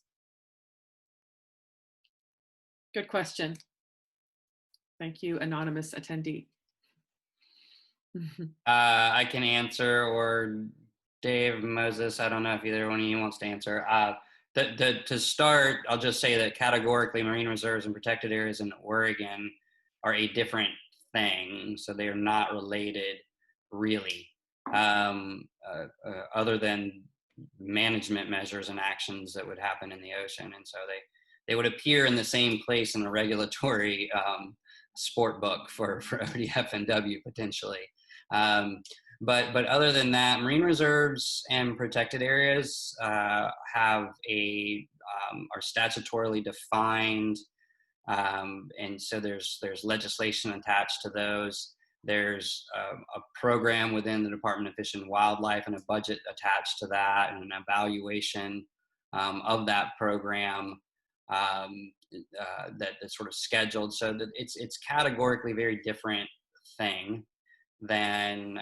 Speaker 1: Good question. Thank you, anonymous attendee.
Speaker 4: I can answer, or Dave, Moses, I don't know if either one of you wants to answer. To start, I'll just say that categorically marine reserves and protected areas in Oregon are a different thing. So they are not related really, other than management measures and actions that would happen in the ocean. And so they would appear in the same place in a regulatory sport book for ODF&W potentially. But other than that, marine reserves and protected areas are statutorily defined, and so there's legislation attached to those. There's a program within the Department of Fish and Wildlife and a budget attached to that, and an evaluation of that program that's sort of scheduled. So that it's categorically a very different thing than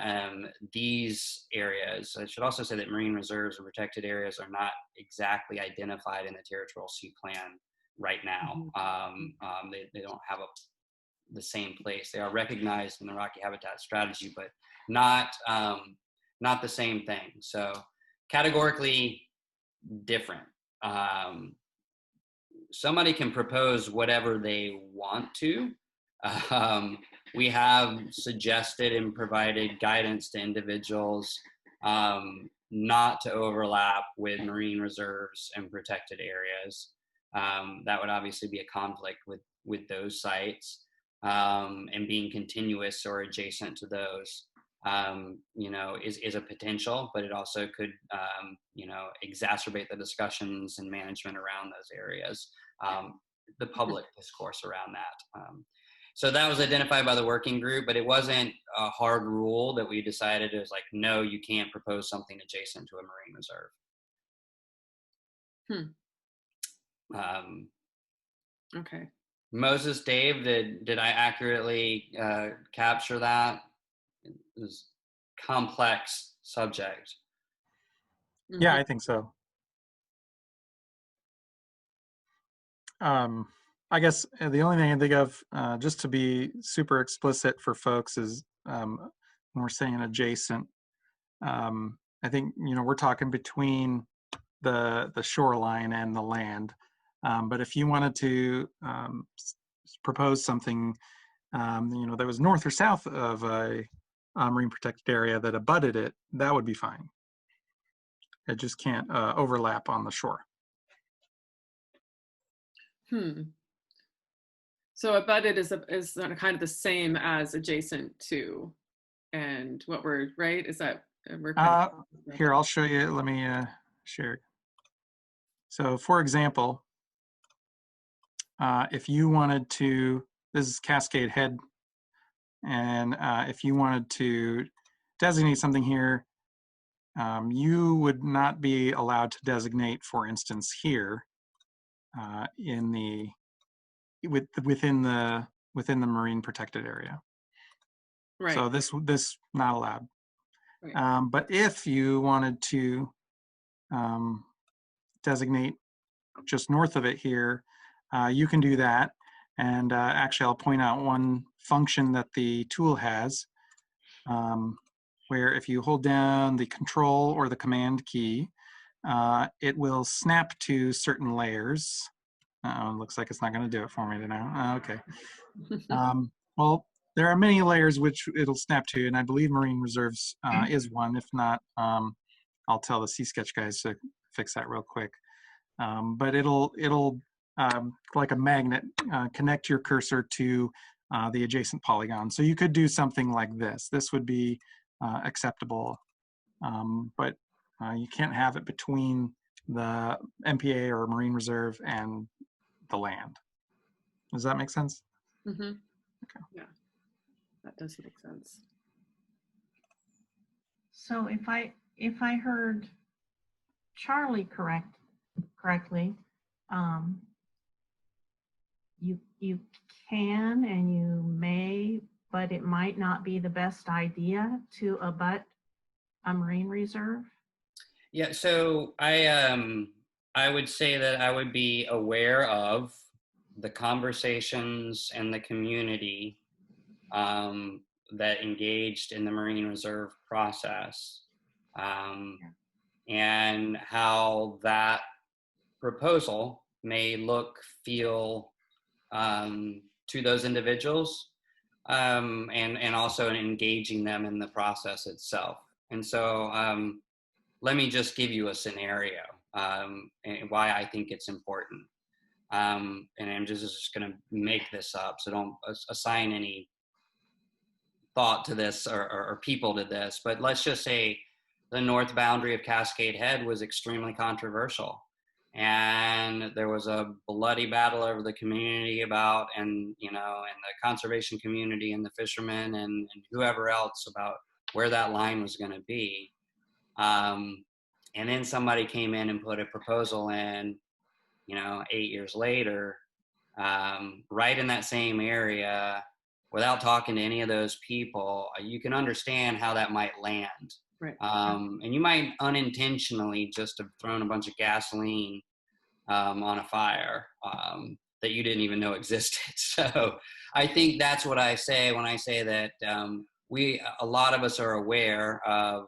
Speaker 4: these areas. I should also say that marine reserves and protected areas are not exactly identified in the Territorial Sea Plan right now. They don't have the same place. They are recognized in the Rocky Habitat Strategy, but not the same thing. So categorically different. Somebody can propose whatever they want to. We have suggested and provided guidance to individuals not to overlap with marine reserves and protected areas. That would obviously be a conflict with those sites, and being continuous or adjacent to those, is a potential, but it also could, exacerbate the discussions and management around those areas, the public discourse around that. So that was identified by the working group, but it wasn't a hard rule that we decided. It was like, no, you can't propose something adjacent to a marine reserve.
Speaker 1: Okay.
Speaker 4: Moses, Dave, did I accurately capture that? It was a complex subject.
Speaker 3: Yeah, I think so. I guess the only thing I think of, just to be super explicit for folks, is when we're saying adjacent, I think, we're talking between the shoreline and the land. But if you wanted to propose something, that was north or south of a marine protected area that abutted it, that would be fine. It just can't overlap on the shore.
Speaker 1: So abutted is kind of the same as adjacent to, and what we're, right? Is that we're kind of,
Speaker 3: Here, I'll show you. Let me share. So for example, if you wanted to, this is Cascade Head, and if you wanted to designate something here, you would not be allowed to designate, for instance, here in the within the marine protected area.
Speaker 1: right.
Speaker 3: So this not allowed.
Speaker 1: Right.
Speaker 3: But if you wanted to designate just north of it here, you can do that. And actually, I'll point out one function that the tool has, where if you hold down the control or the command key, it will snap to certain layers. Looks like it's not going to do it for me now. Okay. Well, there are many layers which it'll snap to, and I believe Marine Reserves is one. If not, I'll tell the C-Sketch guys to fix that real quick. But it'll like a magnet, connect your cursor to the adjacent polygon. So you could do something like this. This would be acceptable, but you can't have it between the MPA or Marine Reserve and the land. Does that make sense?
Speaker 1: Mm-hmm.
Speaker 3: Okay.
Speaker 1: Yeah, that does make sense.
Speaker 2: So if I heard Charlie correctly, you can and you may, but it might not be the best idea to abut a marine reserve.
Speaker 4: Yeah, so I would say that I would be aware of the conversations and the community that engaged in the Marine Reserve process, and how that proposal may look, feel to those individuals, and also in engaging them in the process itself. And so let me just give you a scenario and why I think it's important. And I'm just going to make this up, so don't assign any thought to this or people to this. But let's just say the north boundary of Cascade Head was extremely controversial. And there was a bloody battle over the community about, and the conservation community and the fishermen and whoever else about where that line was going to be. And then somebody came in and put a proposal in, 8 years later, right in that same area, without talking to any of those people. You can understand how that might land.
Speaker 1: Right.
Speaker 4: And you might unintentionally just have thrown a bunch of gasoline on a fire that you didn't even know existed. So I think that's what I say when I say that a lot of us are aware of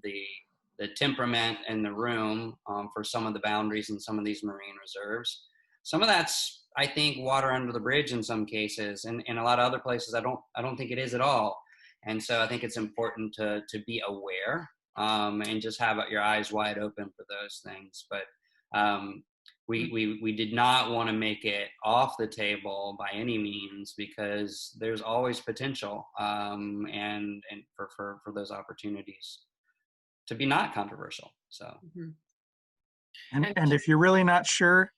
Speaker 4: the temperament in the room for some of the boundaries in some of these marine reserves. Some of that's, I think, water under the bridge in some cases, and in a lot of other places, I don't think it is at all. And so I think it's important to be aware and just have your eyes wide open for those things. But we did not want to make it off the table by any means, because there's always potential and for those opportunities to be not controversial. So.
Speaker 1: Mm-hmm.
Speaker 3: And if you're really not sure,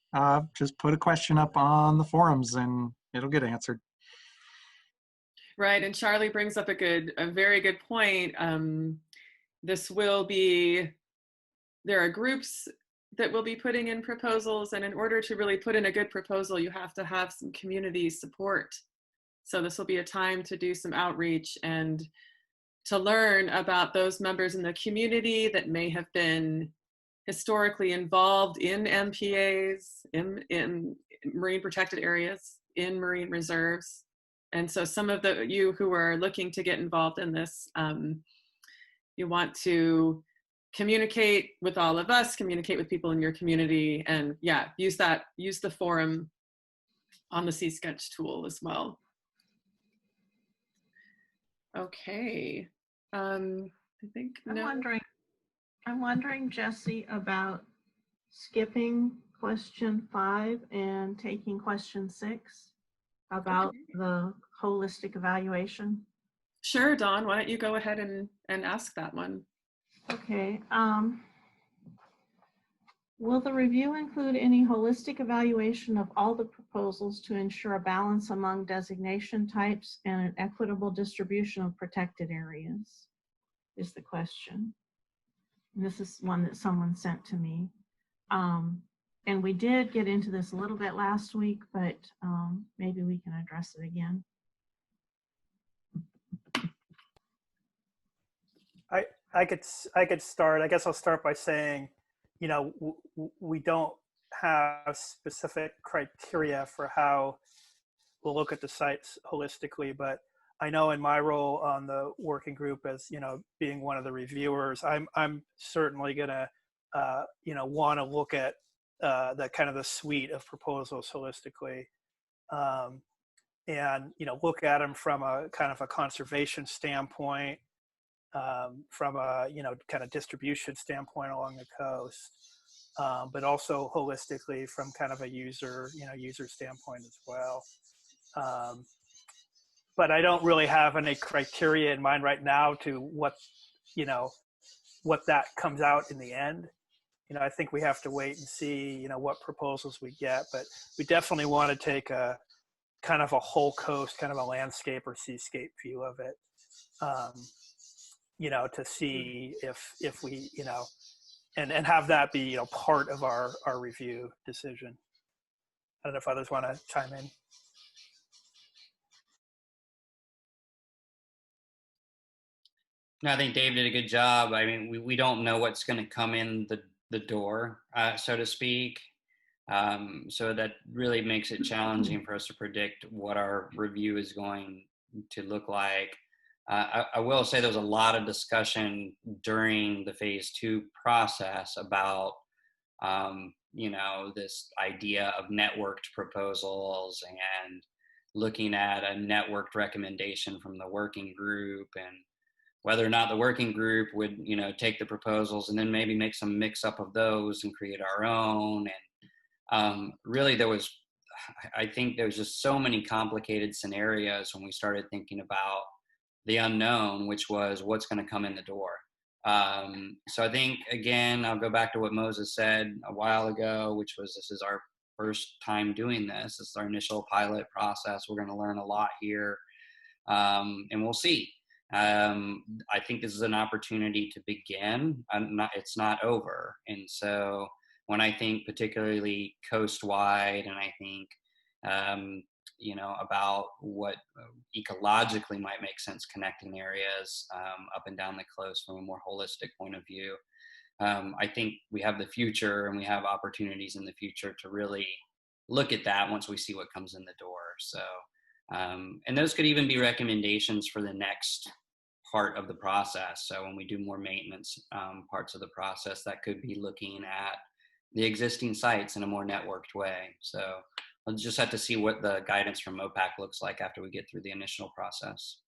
Speaker 3: just put a question up on the forums and it'll get answered.
Speaker 1: Right, and Charlie brings up a very good point. This will be, there are groups that will be putting in proposals, and in order to really put in a good proposal, you have to have some community support. So this will be a time to do some outreach and to learn about those members in the community that may have been historically involved in MPAs, in marine protected areas, in marine reserves. And so some of you who are looking to get involved in this, you want to communicate with all of us, communicate with people in your community, and yeah, use the forum on the C-Sketch tool as well. Okay. I think
Speaker 2: I'm wondering, Jesse, about skipping question 5 and taking question 6 about
Speaker 1: Okay.
Speaker 2: the holistic evaluation.
Speaker 1: Sure, Dawn, why don't you go ahead and ask that one?
Speaker 2: Okay. Will the review include any holistic evaluation of all the proposals to ensure a balance among designation types and an equitable distribution of protected areas? Is the question. And this is one that someone sent to me. And we did get into this a little bit last week, but maybe we can address it again.
Speaker 5: I could start. I guess I'll start by saying, you know, we don't have specific criteria for how we'll look at the sites holistically, but I know in my role on the working group as, you know, being one of the reviewers, I'm certainly gonna, you know, want to look at the kind of the suite of proposals holistically, and, you know, look at them from a kind of a conservation standpoint, from a, you know, kind of distribution standpoint along the coast, but also holistically from kind of a user standpoint as well. But I don't really have any criteria in mind right now to what that comes out in the end. You know, I think we have to wait and see, you know, what proposals we get, but we definitely want to take a kind of a whole coast, kind of a landscape or seascape view of it. You know, to see if we, you know, and have that be, you know, part of our review decision. I don't know if others want to chime in.
Speaker 4: No, I think Dave did a good job. I mean, we don't know what's going to come in the door, so to speak. So that really makes it challenging for us to predict what our review is going to look like. I will say there was a lot of discussion during the phase 2 process about, you know, this idea of networked proposals and looking at a networked recommendation from the working group, and whether or not the working group would, you know, take the proposals and then maybe make some mix up of those and create our own. And really I think there was just so many complicated scenarios when we started thinking about the unknown, which was what's going to come in the door. So I think, again, I'll go back to what Moses said a while ago, which was this is our first time doing this. This is our initial pilot process. We're going to learn a lot here, and we'll see. I think this is an opportunity to begin. It's not over. And so when I think particularly coast-wide, and I think, you know, about what ecologically might make sense connecting areas up and down the coast from a more holistic point of view, I think we have the future and we have opportunities in the future to really look at that once we see what comes in the door. So, and those could even be recommendations for the next part of the process. So when we do more maintenance parts of the process, that could be looking at the existing sites in a more networked way. So we'll just have to see what the guidance from OPAC looks like after we get through the initial process.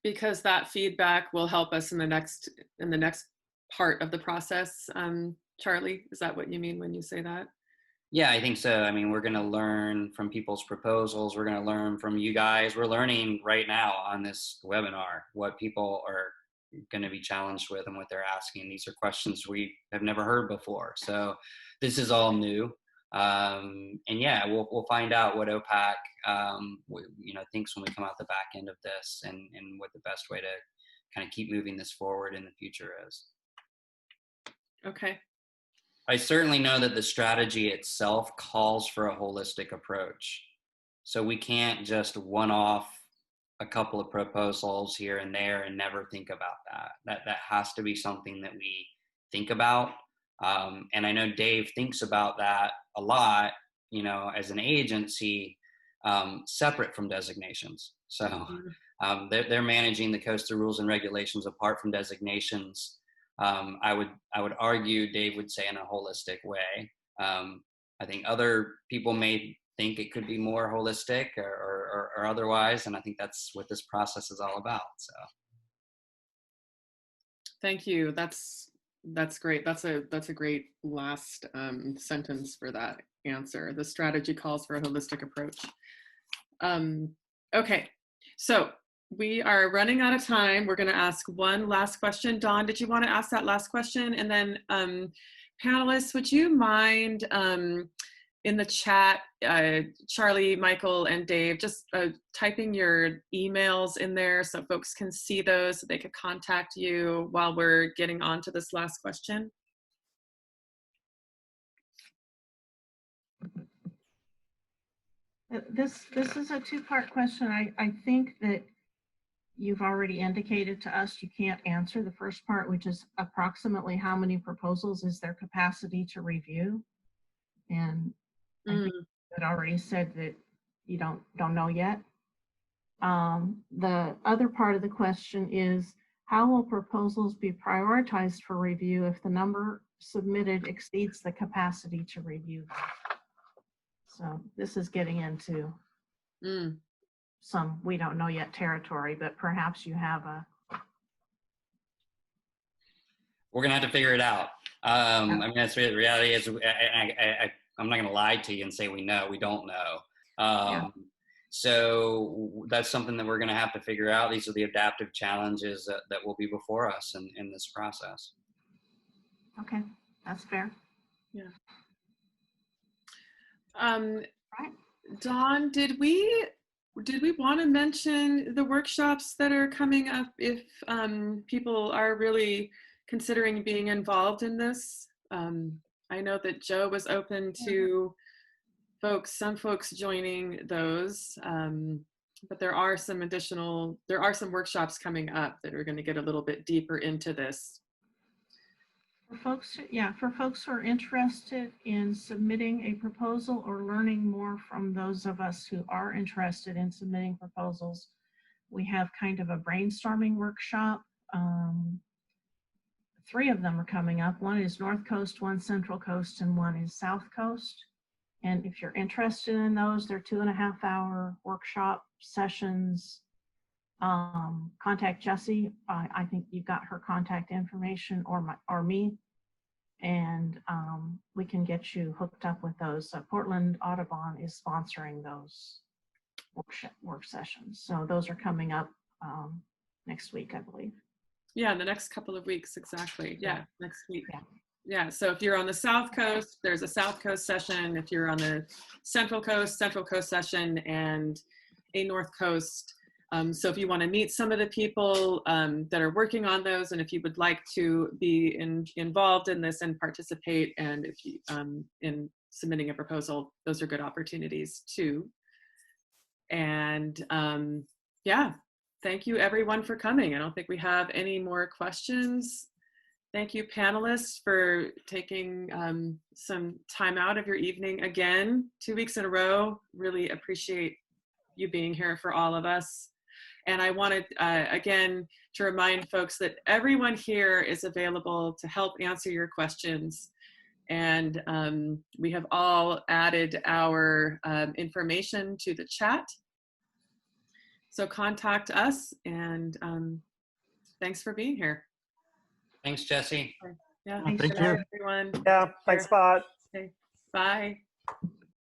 Speaker 1: Because that feedback will help us in the next part of the process. Charlie, is that what you mean when you say that?
Speaker 4: Yeah, I think so. I mean, we're going to learn from people's proposals. We're going to learn from you guys. We're learning right now on this webinar what people are going to be challenged with and what they're asking. These are questions we have never heard before. So this is all new. And yeah, we'll find out what OPAC thinks when we come out the back end of this, and what the best way to kind of keep moving this forward in the future is.
Speaker 1: Okay.
Speaker 4: I certainly know that the strategy itself calls for a holistic approach. So we can't just one-off a couple of proposals here and there and never think about that. That has to be something that we think about And I know Dave thinks about that a lot, as an agency, separate from designations. So they're managing the coastal rules and regulations apart from designations. I would argue Dave would say in a holistic way. I think other people may think it could be more holistic or otherwise, and I think that's what this process is all about. So,
Speaker 1: Thank you. That's great. That's a great last sentence for that answer. The strategy calls for a holistic approach. Okay, so we are running out of time. We're going to ask one last question. Dawn, did you want to ask that last question? And then panelists, would you mind in the chat, Charlie, Michael, and Dave, just typing your emails in there so folks can see those, so they could contact you while we're getting on to this last question?
Speaker 2: This is a two-part question. I think that you've already indicated to us you can't answer the first part, which is approximately how many proposals is their capacity to review? And I think you had already said that you don't know yet. The other part of the question is, how will proposals be prioritized for review if the number submitted exceeds the capacity to review them? So this is getting into some we don't know yet territory, but perhaps you have a...
Speaker 4: We're going to have to figure it out. I mean, that's the reality is, I'm not going to lie to you and say we don't know. So that's something that we're going to have to figure out. These are the adaptive challenges that will be before us in this process.
Speaker 2: Okay, that's fair.
Speaker 1: Yeah.
Speaker 2: Right.
Speaker 1: Dawn, did we want to mention the workshops that are coming up if people are really considering being involved in this? I know that Joe was open to some folks joining those, but there are some workshops coming up that are going to get a little bit deeper into this.
Speaker 2: For folks who are interested in submitting a proposal or learning more from those of us who are interested in submitting proposals, we have kind of a brainstorming workshop. 3 of them are coming up. One is North Coast, one Central Coast, and one is South Coast. And if you're interested in those, they're 2.5-hour workshop sessions. Contact Jessie. I think you've got her contact information, or me, and we can get you hooked up with those. Portland Audubon is sponsoring those work sessions, so those are coming up next week, I believe.
Speaker 1: Yeah, in the next couple of weeks, exactly. Yeah, next week. Yeah, so if you're on the South Coast, there's a South Coast session. If you're on the Central Coast session, and a North Coast. So if you want to meet some of the people that are working on those, and if you would like to be involved in this and participate, and if you in submitting a proposal, those are good opportunities too. And yeah, thank you everyone for coming. I don't think we have any more questions. Thank you, panelists, for taking some time out of your evening again, 2 weeks in a row. Really appreciate you being here for all of us. And I wanted, again, to remind folks that everyone here is available to help answer your questions. And we have all added our information to the chat. So contact us, and thanks for being here.
Speaker 4: Thanks, Jessie.
Speaker 1: Yeah,
Speaker 3: Thank
Speaker 1: thanks
Speaker 3: you.
Speaker 1: everyone.
Speaker 5: Yeah, thanks, Spot.
Speaker 1: Okay, bye.